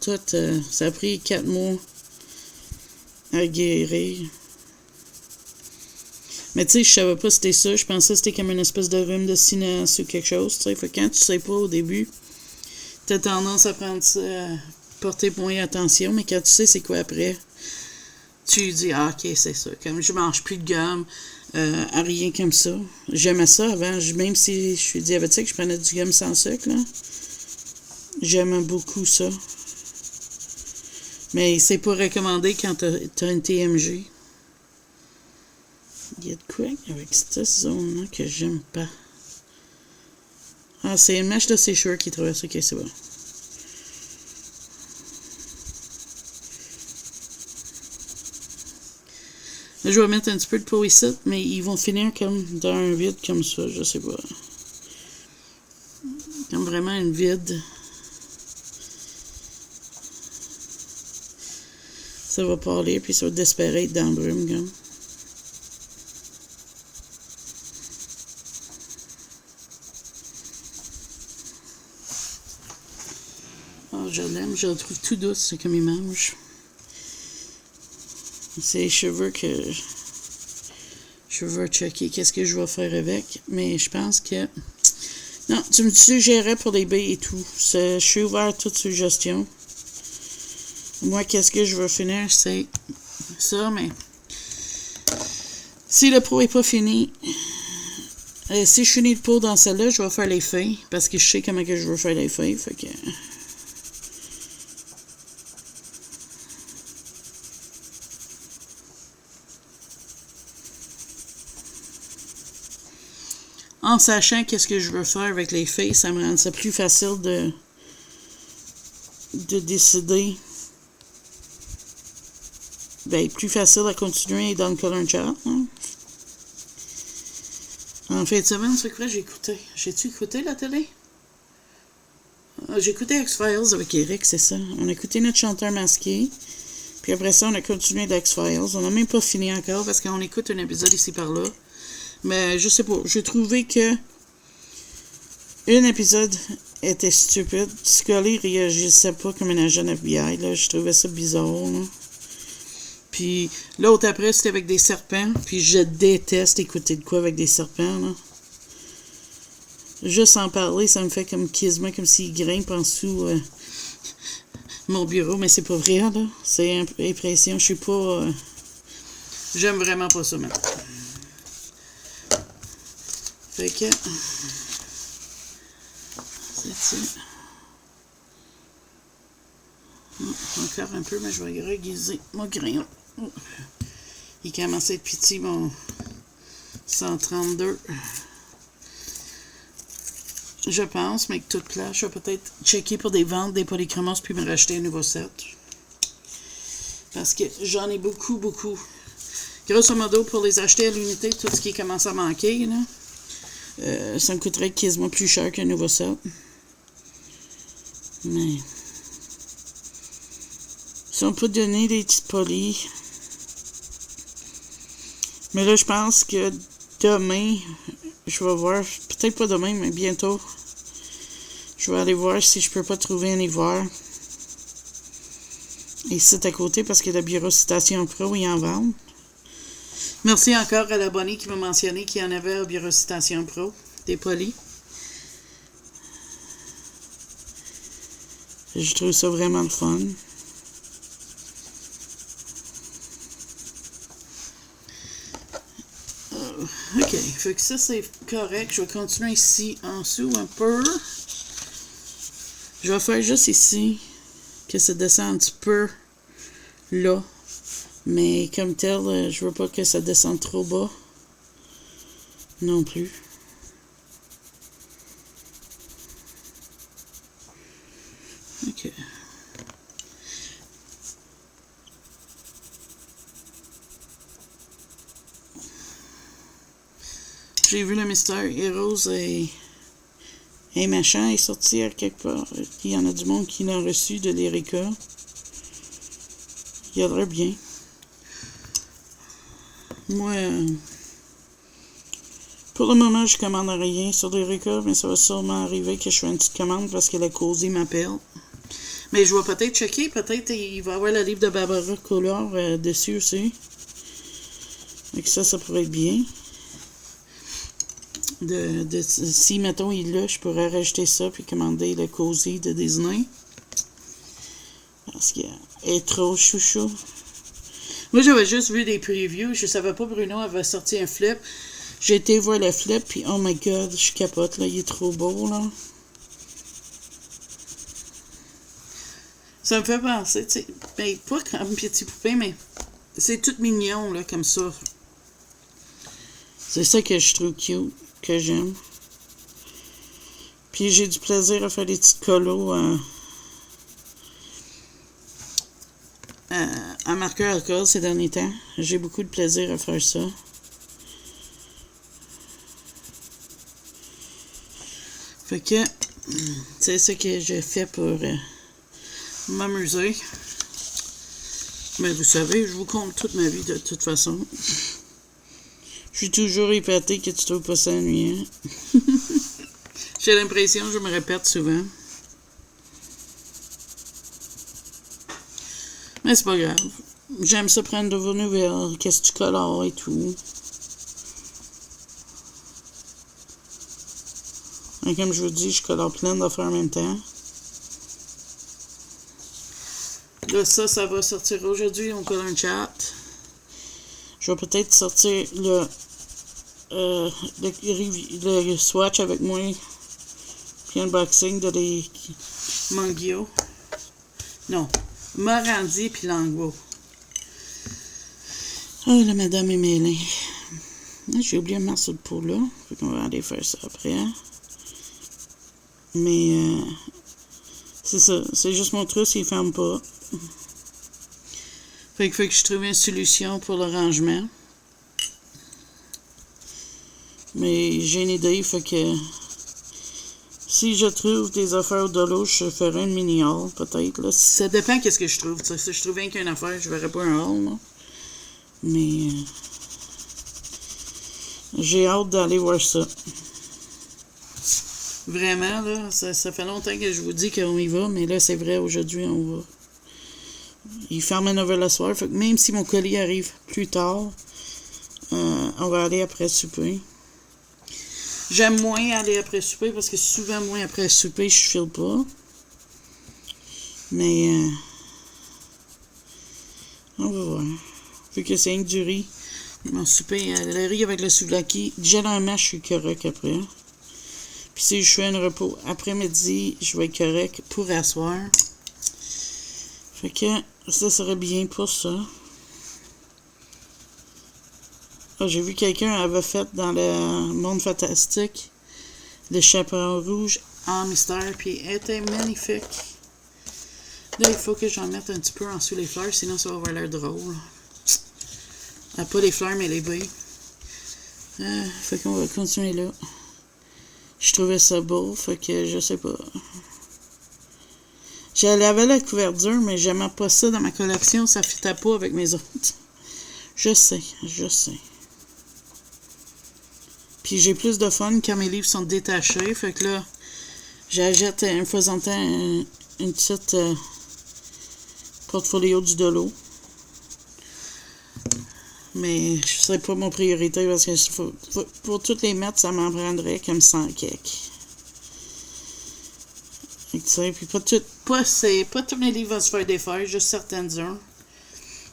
Ça a pris 4 mois à guérir. Mais tu sais, je savais pas si c'était ça. Je pensais que c'était comme une espèce de rhume de sinus ou quelque chose. Tu sais, fait que quand tu sais pas au début, t'as tendance à prendre ça, porter moins attention. Mais quand tu sais c'est quoi après, tu dis ah ok c'est ça. Comme je mange plus de gomme. À rien comme ça. J'aimais ça avant. Même si je suis diabétique, je prenais du gomme sans sucre. Là. J'aimais beaucoup ça. Mais c'est pas recommandé quand t'as une TMG. Il y a de quoi avec cette zone-là que j'aime pas. Ah, c'est une mèche de sécheur qui traverse. Ok, c'est bon. Là, je vais mettre un petit peu de peau ici, mais ils vont finir comme dans un vide comme ça, je sais pas. Comme vraiment un vide. Ça va parler, puis ça va disparaître dans le brume, comme. Oh, je l'aime, je la trouve tout douce, c'est comme image. C'est les cheveux que je veux checker qu'est-ce que je vais faire avec. Mais je pense que... Non, tu me suggérais pour les baies et tout. Je suis ouvert à toute suggestion. Moi, qu'est-ce que je veux finir, c'est ça, mais... Si le pro est pas fini, Si je finis le pot dans celle-là, je vais faire les feuilles. Parce que je sais comment que je veux faire les feuilles. Fait que... En sachant qu'est-ce que je veux faire avec les feuilles, ça me rend ça plus facile de décider. Ben, plus facile à continuer dans le color chart. Hein? En fin de semaine, c'est quoi j'ai écouté? J'ai-tu écouté la télé? J'ai écouté X-Files avec Eric, c'est ça. On a écouté notre chanteur masqué. Puis après ça, on a continué d'X-Files. On n'a même pas fini encore parce qu'on écoute un épisode ici par là. Mais je sais pas. J'ai trouvé que un épisode était stupide. Scully réagissait pas comme un agent FBI. Là. Je trouvais ça bizarre. Là. Puis l'autre après, c'était avec des serpents. Puis je déteste écouter de quoi avec des serpents. Là. Juste en parler, ça me fait quasiment comme s'il grimpe en dessous mon bureau. Mais c'est pas vrai, là. C'est une impression. Je suis pas... J'aime vraiment pas ça maintenant. Fait que... C'est ça. Encore un peu, mais je vais reguiser mon crayon. Il commence à être petit, mon 132. Je pense, mais que toute place, je vais peut-être checker pour des ventes des polychromos puis me racheter un nouveau set. Parce que j'en ai beaucoup. Grosso modo, pour les acheter à l'unité, tout ce qui commence à manquer, là, ça me coûterait quasiment plus cher qu'un nouveau set. Mais... si on peut donner des petites polis. Mais là, je pense que demain, je vais voir, peut-être pas demain, mais bientôt, je vais aller voir si je peux pas trouver un ivoire. Ici à côté, parce que la Bureau Citation Pro, ils en vendent. Merci encore à l'abonné qui m'a mentionné qu'il y en avait au Bureau Citation Pro, des polis. Je trouve ça vraiment le fun. OK, fait que ça c'est correct. Je vais continuer ici en dessous un peu. Je vais faire juste ici que ça descende un petit peu là. Mais comme tel, je veux pas que ça descende trop bas non plus. OK. J'ai vu le Mystère Heroes et machin est sorti à quelque part. Il y en a du monde qui l'a reçu de l'Erika. Il a l'air bien. Moi, pour le moment, je commande rien sur l'Erika, mais ça va sûrement arriver que je fais une petite commande parce que la Cozy m'appelle. Mais je vais peut-être checker. Peut-être il va y avoir le livre de Barbara Collard dessus aussi. Donc ça pourrait être bien. Si, mettons, il l'a, je pourrais rajouter ça puis commander le Cozy de Disney. Parce qu'elle est trop chouchou. Moi, j'avais juste vu des previews. Je savais pas Bruno avait sorti un flip. J'ai été voir le flip puis oh my god, je capote là. Il est trop beau là. Ça me fait penser, tu sais, ben, pas comme petit poupée, mais c'est tout mignon là, comme ça. C'est ça que je trouve cute. Que j'aime. Puis j'ai du plaisir à faire des petites colos en marqueur alcool ces derniers temps. J'ai beaucoup de plaisir à faire ça. Fait que c'est ce que j'ai fait pour m'amuser. Mais vous savez, je vous compte toute ma vie de toute façon. Je suis toujours épaté que tu trouves pas ça ennuyant. J'ai l'impression que je me répète souvent. Mais c'est pas grave. J'aime ça prendre de vos nouvelles, qu'est-ce que tu colores et tout. Et comme je vous dis, je colore plein d'affaires en même temps. Là, ça va sortir aujourd'hui. On colle un chat. Je vais peut-être sortir le swatch avec moi, puis unboxing de les Mangio. Non, Morandi puis Langwo. Oh, la madame est mêlée. J'ai oublié un morceau de peau là. Fait qu'on va aller faire ça après. Mais c'est ça. C'est juste mon truc, il ferme pas. Fait qu'il faut que je trouve une solution pour le rangement. Mais j'ai une idée, fait que si je trouve des affaires de l'eau, je ferai une mini-haul, peut-être. Là. Ça dépend qu'est-ce que je trouve. T'sais. Si je trouve rien qu'une affaire, je verrai pas un haul. Là. Mais j'ai hâte d'aller voir ça. Vraiment, là, ça fait longtemps que je vous dis qu'on y va, mais là, c'est vrai, aujourd'hui, on va. Il ferme à 9h le soir, fait que même si mon colis arrive plus tard, on va aller après souper. J'aime moins aller après souper parce que souvent, moi, après souper, je file pas. Mais on va voir. Vu que c'est rien que du riz. Mon souper, le riz avec le souvlaki, généralement, je suis correct après. Puis si je fais un repos après-midi, je vais être correct pour asseoir. Fait que ça serait bien pour ça. Ah, j'ai vu quelqu'un avait fait dans le monde fantastique le chaperon rouge en mystère, puis elle était magnifique. Là, il faut que j'en mette un petit peu en dessous les fleurs, sinon ça va avoir l'air drôle. Ah, pas les fleurs, mais les baies. Fait qu'on va continuer là. Je trouvais ça beau, fait que je sais pas. J'avais la couverture, mais j'aimais pas ça dans ma collection, ça fitait pas avec mes autres. Je sais. Puis j'ai plus de fun quand mes livres sont détachés, fait que là, j'achète une fois en temps une petite portfolio du Dolo. Mais je serais pas mon priorité parce que pour toutes les mettre, ça m'en prendrait comme 100 cakes. Tu sais, puis pas tous mes livres vont se faire défaire, juste certaines heures.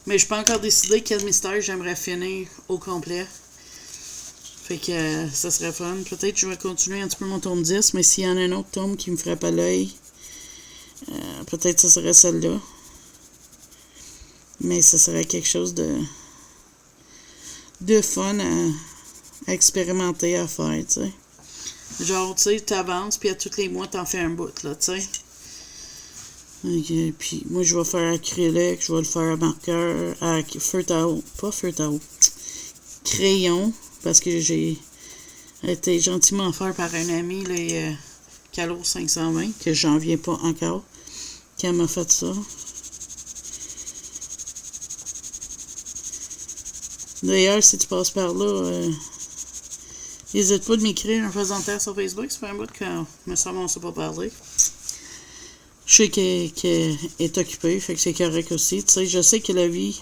Mais je peux encore décider quel mystère j'aimerais finir au complet. Fait que ça serait fun. Peut-être que je vais continuer un petit peu mon tome 10, mais s'il y en a un autre tome qui me ferait pas l'œil, peut-être que ce serait celle-là. Mais ce serait quelque chose de fun à expérimenter, à faire, tu sais. Genre, tu sais, t'avances, puis à tous les mois, t'en fais un bout, là, tu sais. Okay, puis moi, je vais faire acrylique, je vais le faire à marqueur, à crayon, parce que j'ai été gentiment offert par un ami, les Calo 520, que j'en viens pas encore, qui m'a fait ça. D'ailleurs, si tu passes par là, n'hésite pas de m'écrire un faisant terre sur Facebook. C'est pas un bout que me semble on ne sait pas parler. Je sais qu'elle est occupée, fait que c'est correct aussi. Tu sais, je sais que la vie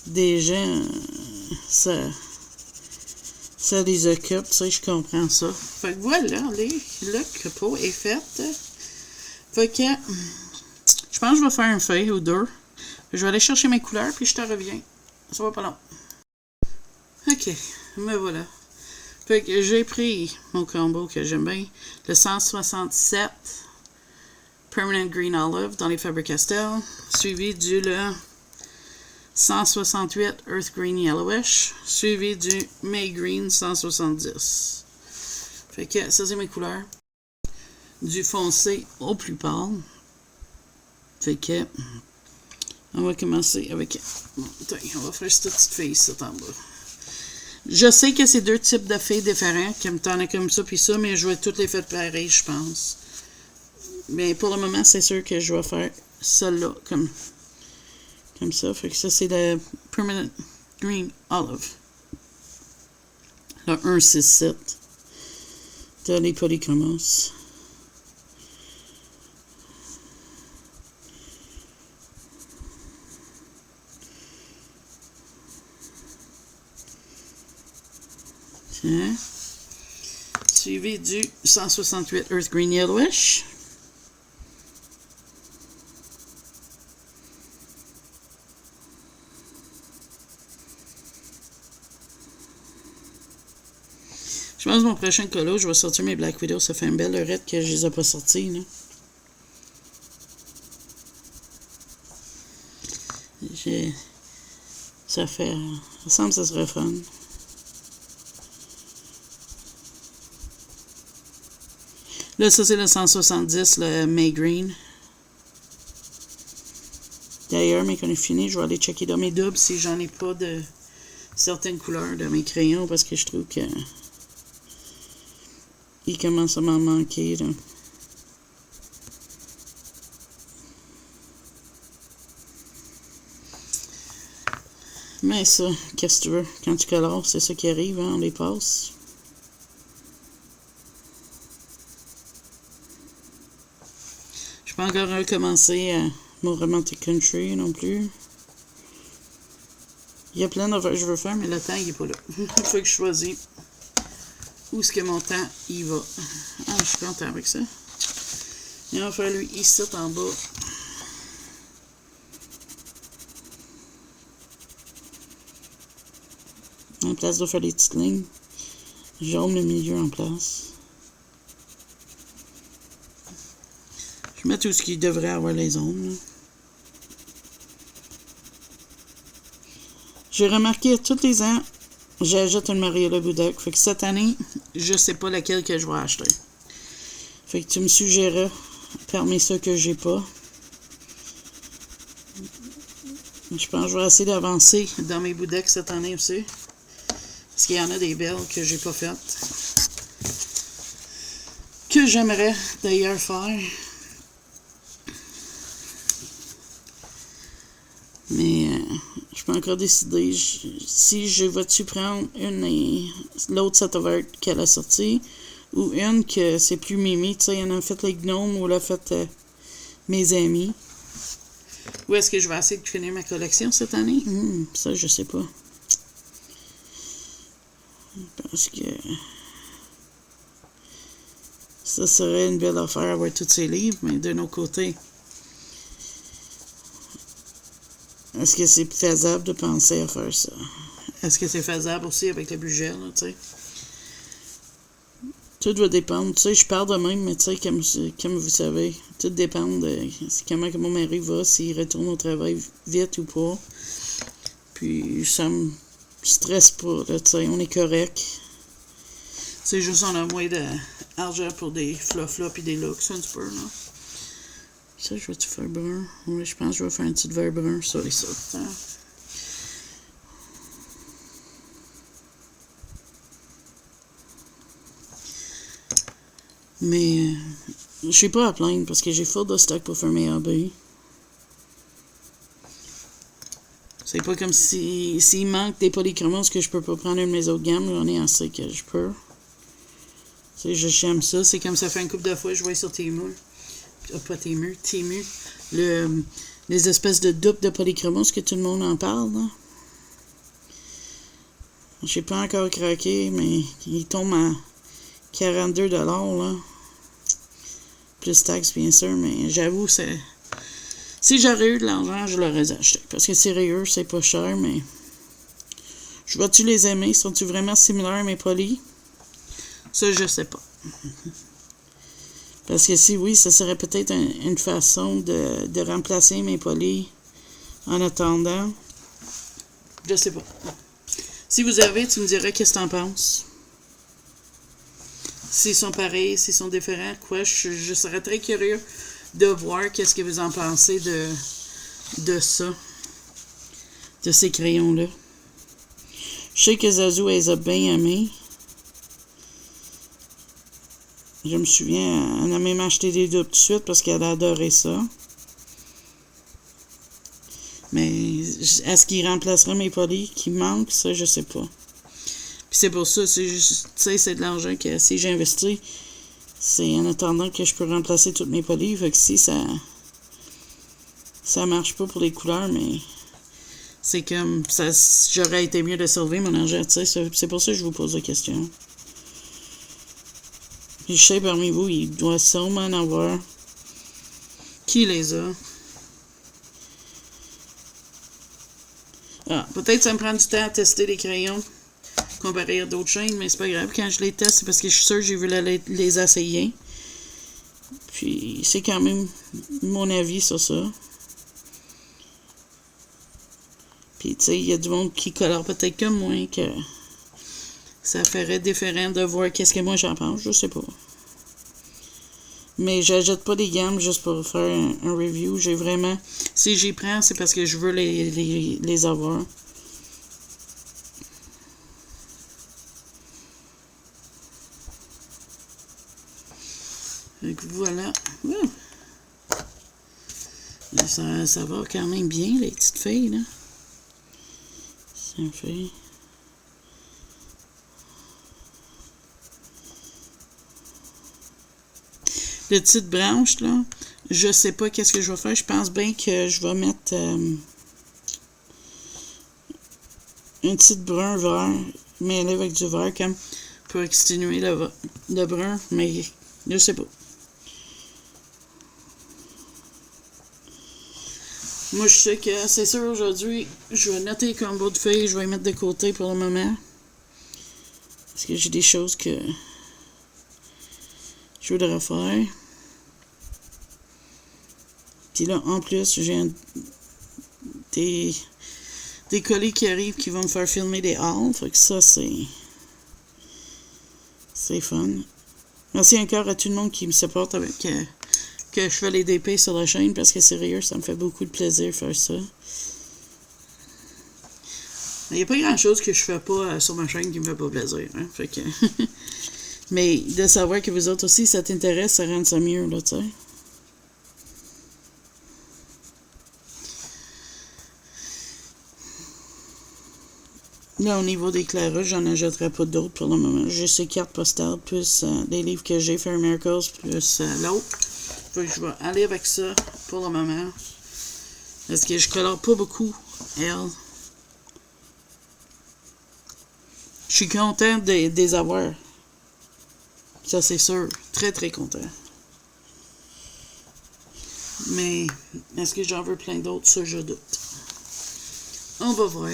des gens, ça les occupe. Tu sais, je comprends ça. Fait que voilà, le pot est fait. Fait que je pense que je vais faire un feuille ou deux. Je vais aller chercher mes couleurs, puis je te reviens. Ça va pas long. Ok, me voilà. Fait que j'ai pris mon combo que j'aime bien, le 167 Permanent Green Olive dans les Faber-Castell, suivi du le 168 Earth Green Yellowish, suivi du May Green 170. Fait que ça c'est mes couleurs. Du foncé au plus pâle. Fait que on va commencer avec... on va faire cette petite fille ici en bas. Je sais que c'est deux types de filles différents, comme t'en as comme ça puis ça, mais je vais toutes les faire pareil, je pense. Mais pour le moment, c'est sûr que je vais faire celle-là, comme ça. Fait que ça, c'est le Permanent Green Olive. Le 167 de les Polychromos. Tiens. Suivi du 168 Earth Green Yellowish. Je pense que mon prochain colo, je vais sortir mes Black Widow. Ça fait une belle heurette que je les ai pas sortis, là. Ça semble que ça serait fun. Là, ça, c'est le 170, le May Green. D'ailleurs, mais quand on est fini, je vais aller checker dans mes doubles si j'en ai pas de certaines couleurs de mes crayons parce que je trouve que il commence à m'en manquer, là. Mais ça, qu'est-ce que tu veux? Quand tu colores, c'est ça qui arrive, hein, on les passe. Je peux encore recommencer à mon Romantic Country non plus. Il y a plein d'affaires que je veux faire, mais le temps, il n'est pas là. Il faut que je choisisse où est-ce que mon temps, il va. Ah, je suis content avec ça. Il va faire lui ici, en bas. En place de faire des petites lignes, jaune le milieu en place. Je mets tout ce qui devrait avoir les zones, là. J'ai remarqué tous les ans, j'achète une Mariola Budak. Fait que cette année, je sais pas laquelle que je vais acheter. Fait que tu me suggéreras parmi ceux que j'ai pas. Je pense que je vais essayer d'avancer dans mes Budak cette année aussi. Parce qu'il y en a des belles que j'ai pas faites. Que j'aimerais d'ailleurs faire. Mais je peux encore décider si je vais-tu prendre une et l'autre set of art qu'elle a sorti ou une que c'est plus mimi. Tu sais, il y en a fait les gnomes ou elle a fait mes amis. Ou est-ce que je vais essayer de finir ma collection cette année? Ça, je sais pas. Parce que ça serait une belle affaire avoir tous ces livres, mais de nos côtés, est-ce que c'est faisable de penser à faire ça? Est-ce que c'est faisable aussi avec le budget, là, tu sais? Tout va dépendre. Tu sais, je parle de même, mais tu sais, comme vous savez, tout dépend de comment que mon mari va, s'il retourne au travail vite ou pas. Puis ça me stresse pas, là, tu sais, on est correct. C'est juste on a moins d'argent pour des fluff-là puis des looks, un petit peu, là. Ça, je vais-tu faire brun? Oui, je pense que je vais faire un petit vert brun sur les autres. Hein? Mais je suis pas à plaindre parce que j'ai full de stock pour faire mes hobbies. C'est pas comme s'il manque des polychromos que je peux pas prendre une de mes autres gammes. J'en ai assez que je peux. Tu sais, j'aime ça. C'est comme ça fait une couple de fois, je vois sur Temu. Pas Temu. Les espèces de dupes de polychromos que tout le monde en parle, là. J'ai pas encore craqué, mais il tombe à 42 $, là. Plus taxes, bien sûr, mais j'avoue, si j'aurais eu de l'argent, je l'aurais acheté. Parce que sérieux, c'est pas cher, mais je vais-tu les aimer? Sont-ils vraiment similaires à mes polis? Ça, je sais pas. Parce que si oui, ça serait peut-être une façon de remplacer mes polis en attendant. Je sais pas. Si vous avez, tu me dirais qu'est-ce que t'en penses. S'ils sont pareils, s'ils sont différents, quoi, je serais très curieux de voir qu'est-ce que vous en pensez de ça. De ces crayons-là. Je sais que Zazu les a bien aimés. Je me souviens, elle a même acheté des deux tout de suite parce qu'elle a adoré ça. Mais est-ce qu'il remplacera mes polis qui manquent? Ça, je sais pas. Puis c'est pour ça, c'est juste, tu sais, c'est de l'argent que si j'investis, c'est en attendant que je peux remplacer toutes mes polis. Fait que si ça marche pas pour les couleurs, mais c'est comme, ça, j'aurais été mieux de sauver mon argent, tu sais. C'est pour ça que je vous pose la question. Je sais parmi vous, il doit sûrement en avoir. Qui les a? Ah, peut-être ça me prend du temps à tester les crayons. comparé à d'autres chaînes, mais c'est pas grave. Quand je les teste, c'est parce que je suis sûre que j'ai vu les essayer. Puis c'est quand même mon avis sur ça. Puis tu sais, il y a du monde qui colore peut-être comme moi, que ça ferait différent de voir qu'est-ce que moi j'en pense, je sais pas. Mais j'achète pas des gammes juste pour faire un review. J'ai vraiment... Si j'y prends, c'est parce que je veux les avoir. Donc voilà. Ça va quand même bien, les petites feuilles, là. Ça fait... Les petites branches, là, je sais pas qu'est-ce que je vais faire. Je pense bien que je vais mettre un petit brun vert mêlé avec du vert comme pour exténuer le brun, mais je sais pas. Moi, je sais que c'est sûr aujourd'hui, je vais noter les combos de feuilles, je vais les mettre de côté pour le moment. Parce que j'ai des choses que je voudrais faire. Puis là, en plus, j'ai des colis qui arrivent qui vont me faire filmer des hauls. Fait que ça, c'est fun. Merci encore à tout le monde qui me supporte avec que je fais les DP sur la chaîne parce que sérieux, ça me fait beaucoup de plaisir de faire ça. Il n'y a pas grand-chose que je fais pas sur ma chaîne qui me fait pas plaisir. Hein? Fait que mais de savoir que vous autres aussi, ça t'intéresse, ça rend ça mieux, là, tu sais. Là, au niveau des éclairages, j'en achèterai pas d'autres pour le moment. J'ai ces cartes postales, plus les livres que j'ai, Fair Miracles, plus l'autre. Fait que je vais aller avec ça pour le moment. Parce que je colore pas beaucoup, elle. Je suis content de les avoir. Ça, c'est sûr. Très, très content. Mais, est-ce que j'en veux plein d'autres? Ça, je doute. On va voir.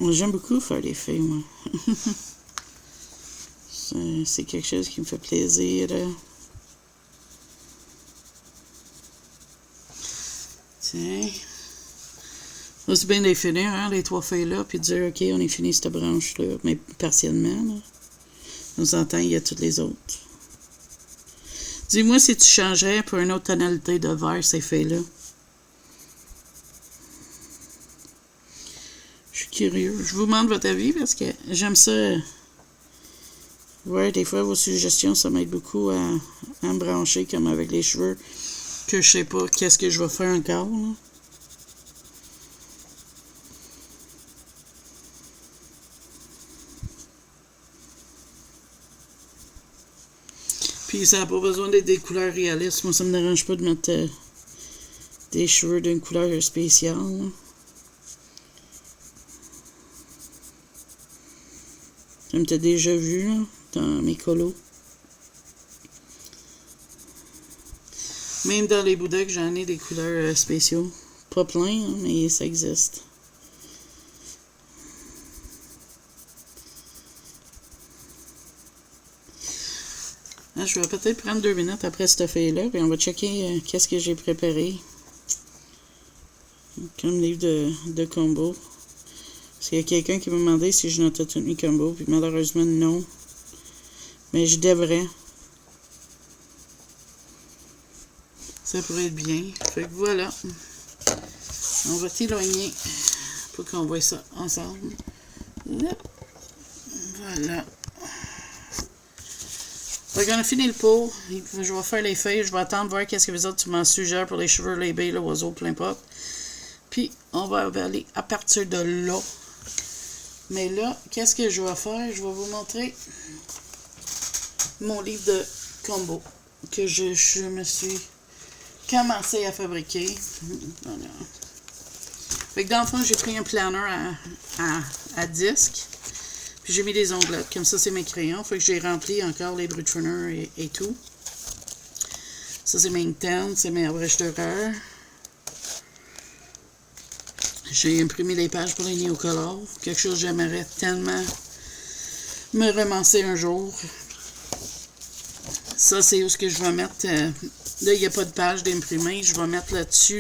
J'aime beaucoup faire des feuilles, moi. C'est quelque chose qui me fait plaisir. Tiens. Là, c'est bien de les finir, hein, les 3 feuilles-là, puis de dire, OK, on est fini cette branche-là, mais partiellement, là. On s'entend, il y a toutes les autres. Dis-moi si tu changerais pour une autre tonalité de vert, ces feuilles-là. Je suis curieux. Je vous demande votre avis parce que j'aime ça. Ouais, des fois, vos suggestions, ça m'aide beaucoup à me brancher comme avec les cheveux. Que je sais pas qu'est-ce que je vais faire encore, là. Puis ça n'a pas besoin d'être des couleurs réalistes. Moi, ça me dérange pas de mettre des cheveux d'une couleur spéciale, là. Comme tu as déjà vu, là, dans mes colos. Même dans les bouddhas, j'en ai des couleurs spéciaux. Pas plein, hein, mais ça existe. Ah, je vais peut-être prendre 2 minutes après cette feuille-là, et on va checker qu'est-ce que j'ai préparé. Comme livre de combo. Parce qu'il y a quelqu'un qui m'a demandé si je notais tous mes combos, puis malheureusement, non. Mais je devrais. Ça pourrait être bien. Fait que voilà. On va t'éloigner pour qu'on voit ça ensemble. Voilà. Fait qu'on a fini le pot. Je vais faire les feuilles. Je vais attendre voir qu'est-ce que vous autres tu m'en suggères pour les cheveux, les baies, l'oiseau, peu importe. Puis, on va aller à partir de là. Mais là, qu'est-ce que je vais faire? Je vais vous montrer mon livre de combo que je me suis commencé à fabriquer. Voilà. Fait que dans le fond, j'ai pris un planner à disque. Puis j'ai mis des onglettes. Comme ça, c'est mes crayons. Fait que j'ai rempli encore les brut thinner et tout. Ça, c'est mes Inkten, c'est mes Abrechtereur. J'ai imprimé les pages pour les Neocolor. Quelque chose que j'aimerais tellement me romancer un jour. Ça, c'est où ce que je vais mettre... là, il n'y a pas de page d'imprimer. Je vais mettre là-dessus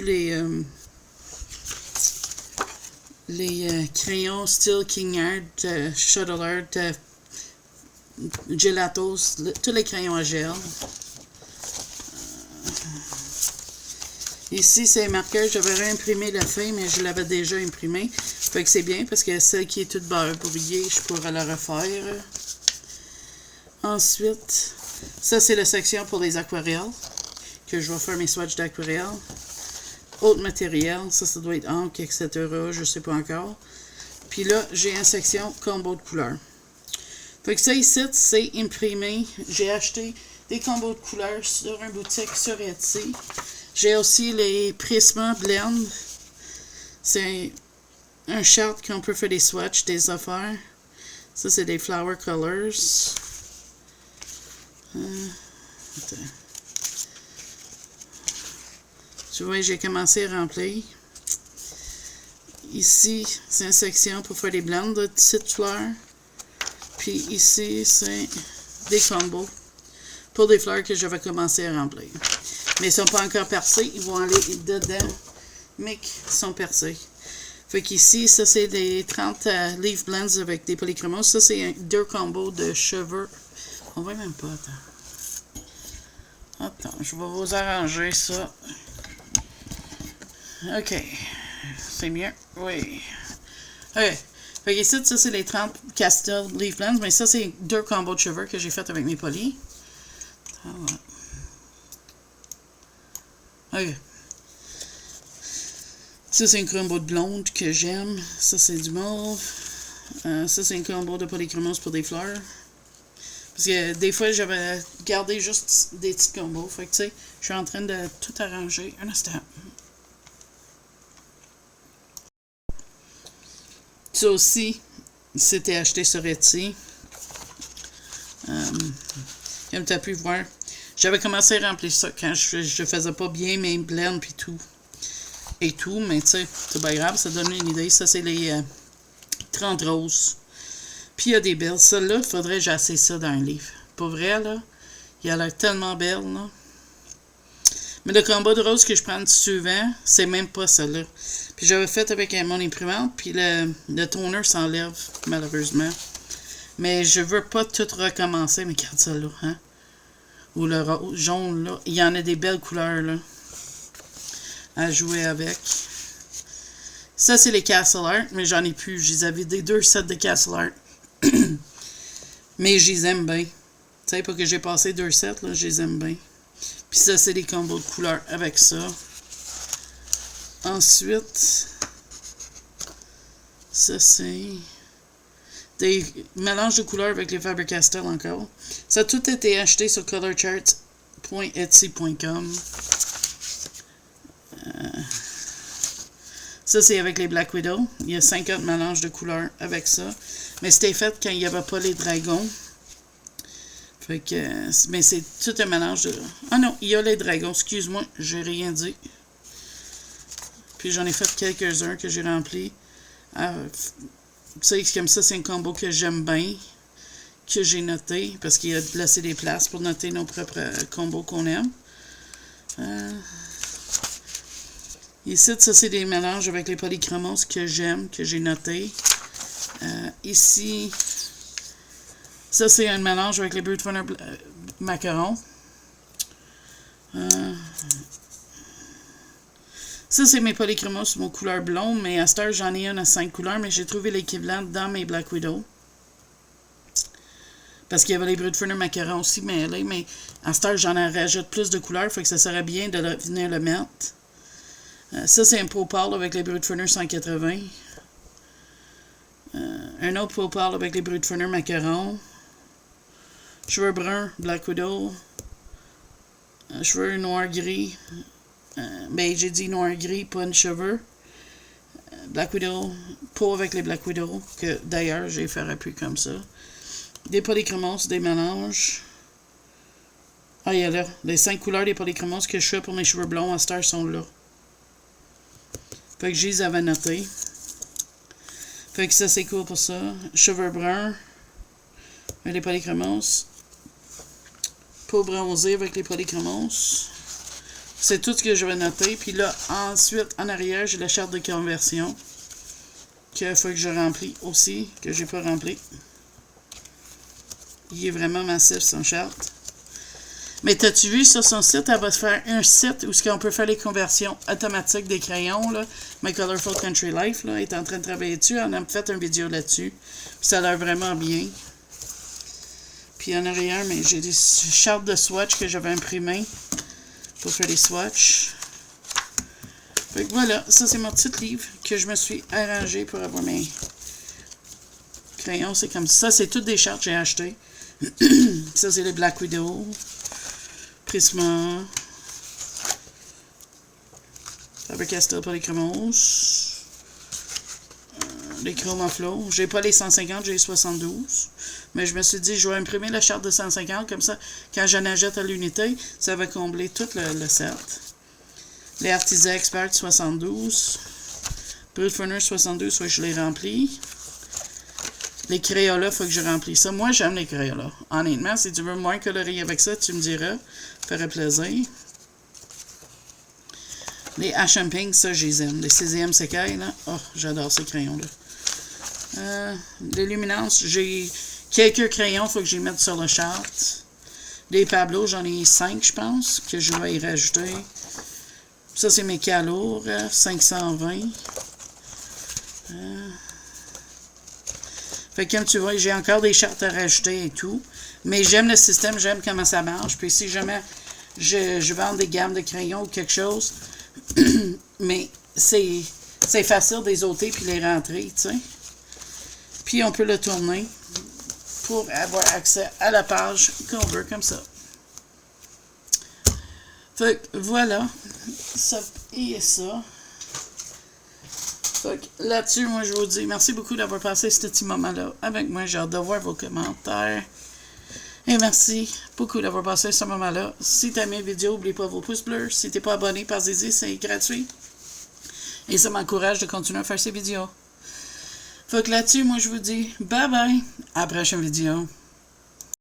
les crayons Steel King Art, Shuttle Art, Gelatos, tous les crayons à gel. Ici, c'est un marqueur. J'avais réimprimé la feuille, mais je l'avais déjà imprimé. Fait que c'est bien parce que celle qui est toute brouillée, je pourrais la refaire. Ensuite, ça, c'est la section pour les aquarelles. Que je vais faire mes swatchs d'aquarelle. Autre matériel. Ça doit être encre, etc. Je sais pas encore. Puis là, j'ai une section combo de couleurs. Fait que ça ici, c'est imprimé. J'ai acheté des combos de couleurs sur une boutique sur Etsy. J'ai aussi les Prisma Blend. C'est un chart qu'on peut faire des swatchs, des affaires. Ça, c'est des Flower Colors. Attends. Tu vois, j'ai commencé à remplir. Ici, c'est une section pour faire des blends de petites fleurs. Puis ici, c'est des combos pour des fleurs que je vais commencer à remplir. Mais ils ne sont pas encore percés. Ils vont aller dedans, mais qui sont percés. Fait qu'ici, ça, c'est des 30 leaf blends avec des polychromos. Ça, c'est 2 combos de cheveux. On voit même pas, attends, je vais vous arranger ça. OK. C'est mieux? Oui. OK. Fait qu'ici, ça, c'est les 30 Castel Leaf Blends. Mais ça, c'est 2 combos de cheveux que j'ai fait avec mes polis. Ah ouais. OK. Ça, c'est un combo de blonde que j'aime. Ça, c'est du mauve. Ça, c'est un combo de polychromos pour des fleurs. Parce que des fois, j'avais gardé juste des petits combos. Fait que, tu sais, je suis en train de tout arranger. Un instant. Ça aussi, c'était acheté sur Etsy. Comme tu as pu voir, j'avais commencé à remplir ça quand je faisais pas bien mes blends puis tout. Et tout, mais tu sais, c'est pas grave, ça donne une idée. Ça, c'est les 30 roses. Puis il y a des belles. Celle-là, il faudrait que j'essaie ça dans un livre. Pour vrai, là, il a l'air tellement belle, là. Mais le combo de rose que je prends souvent, c'est même pas celle-là. Puis j'avais fait avec mon imprimante, puis le toner s'enlève, malheureusement. Mais je veux pas tout recommencer, mais regarde celle-là, hein. Ou le jaune, là. Il y en a des belles couleurs, là. À jouer avec. Ça, c'est les Castle Art, mais j'en ai plus. Je les avais des 2 sets de Castle Art. Mais je les aime bien. Tu sais, pas que j'ai passé 2 sets, là, je les aime bien. Puis ça, c'est des combos de couleurs avec ça. Ensuite, ça, c'est des mélanges de couleurs avec les Faber-Castell encore. Ça a tout été acheté sur colorcharts.etsy.com. Ça, c'est avec les Black Widow. Il y a 50 mélanges de couleurs avec ça. Mais c'était fait quand il n'y avait pas les dragons. Fait que, mais c'est tout un mélange de... Ah non, il y a les dragons. Excuse-moi, j'ai rien dit. Puis j'en ai fait quelques-uns que j'ai remplis. Tu sais, comme ça, c'est un combo que j'aime bien. Que j'ai noté. Parce qu'il a laissé des places pour noter nos propres combos qu'on aime. Ici, ça, c'est des mélanges avec les polychromos que j'aime, que j'ai noté. Ici, ça, c'est un mélange avec les Brute Runner macarons. Ça, c'est mes polychromos, mon couleur blonde, mais à cette heure, j'en ai une à 5 couleurs, mais j'ai trouvé l'équivalent dans mes Black Widow. Parce qu'il y avait les Brute Runner macarons aussi mêlés, mais à cette heure, j'en rajoute plus de couleurs, fait que ça serait bien de venir le mettre. Ça, c'est un Popal avec les Brute Runner 180. Un autre Popal avec les Brute Runner macarons. Cheveux bruns, Black Widow. Cheveux noir-gris. Ben, j'ai dit noir-gris, pas de cheveux. Black Widow. Peau avec les Black Widow, que d'ailleurs, j'ai fait plus comme ça. Des polychromos, des mélanges. Ah, il y a là. Les 5 couleurs des polychromos que je fais pour mes cheveux blonds à Star sont là. Fait que je les avais notés. Fait que ça, c'est cool pour ça. Cheveux bruns. Les polychromos. Peau bronzée avec les polychromos. C'est tout ce que je vais noter. Puis là, ensuite, en arrière, j'ai la charte de conversion. Qu'il faut que je remplis aussi. Que j'ai pas rempli. Il est vraiment massif, son charte. Mais t'as-tu vu sur son site, elle va te faire un site où on peut faire les conversions automatiques des crayons, là. My Colorful Country Life, là, est en train de travailler dessus. On a fait une vidéo là-dessus. Puis ça a l'air vraiment bien. Puis en arrière, mais j'ai des chartes de swatch que j'avais imprimées pour faire les swatchs. Fait que voilà, ça c'est mon petit livre que je me suis arrangé pour avoir mes crayons. C'est comme ça. C'est toutes des chartes que j'ai achetées. Ça c'est les Black Widow. Prisma. Faber-Castell Polychromos. Les Chromaflow. J'ai pas les 150, j'ai les 72. Mais je me suis dit, je vais imprimer la charte de 150. Comme ça, quand j'en achète à l'unité, ça va combler tout le set. Les Artisan Expert 72. Brut Furnace 72, soit je les remplis. Les Crayolas, il faut que je remplisse ça. Moi, j'aime les Crayolas. Honnêtement, si tu veux moins colorier avec ça, tu me diras. Ça ferait plaisir. Les H&M Pink, ça, je les aime. Les 6e Sekai, là. Oh, j'adore ces crayons-là. Les Luminance, j'ai quelques crayons, il faut que je les mette sur la charte. Les Pablo, j'en ai 5, je pense, que je vais y rajouter. Ça, c'est mes calours, 520. Fait que comme tu vois, j'ai encore des chartes à rajouter et tout. Mais j'aime le système, j'aime comment ça marche. Puis si jamais je vends des gammes de crayons ou quelque chose, mais c'est facile de les ôter puis les rentrer, tu sais. Puis on peut le tourner pour avoir accès à la page qu'on veut comme ça. Fait que voilà, ça et ça. Fait que là-dessus, moi, je vous dis merci beaucoup d'avoir passé ce petit moment-là avec moi. J'ai hâte de voir vos commentaires. Et merci beaucoup d'avoir passé ce moment-là. Si tu as aimé la vidéo, n'oubliez pas vos pouces bleus. Si tu n'es pas abonné, passez-y, c'est gratuit. Et ça m'encourage de continuer à faire ces vidéos. Fait que là-dessus, moi, je vous dis bye bye. À la prochaine vidéo.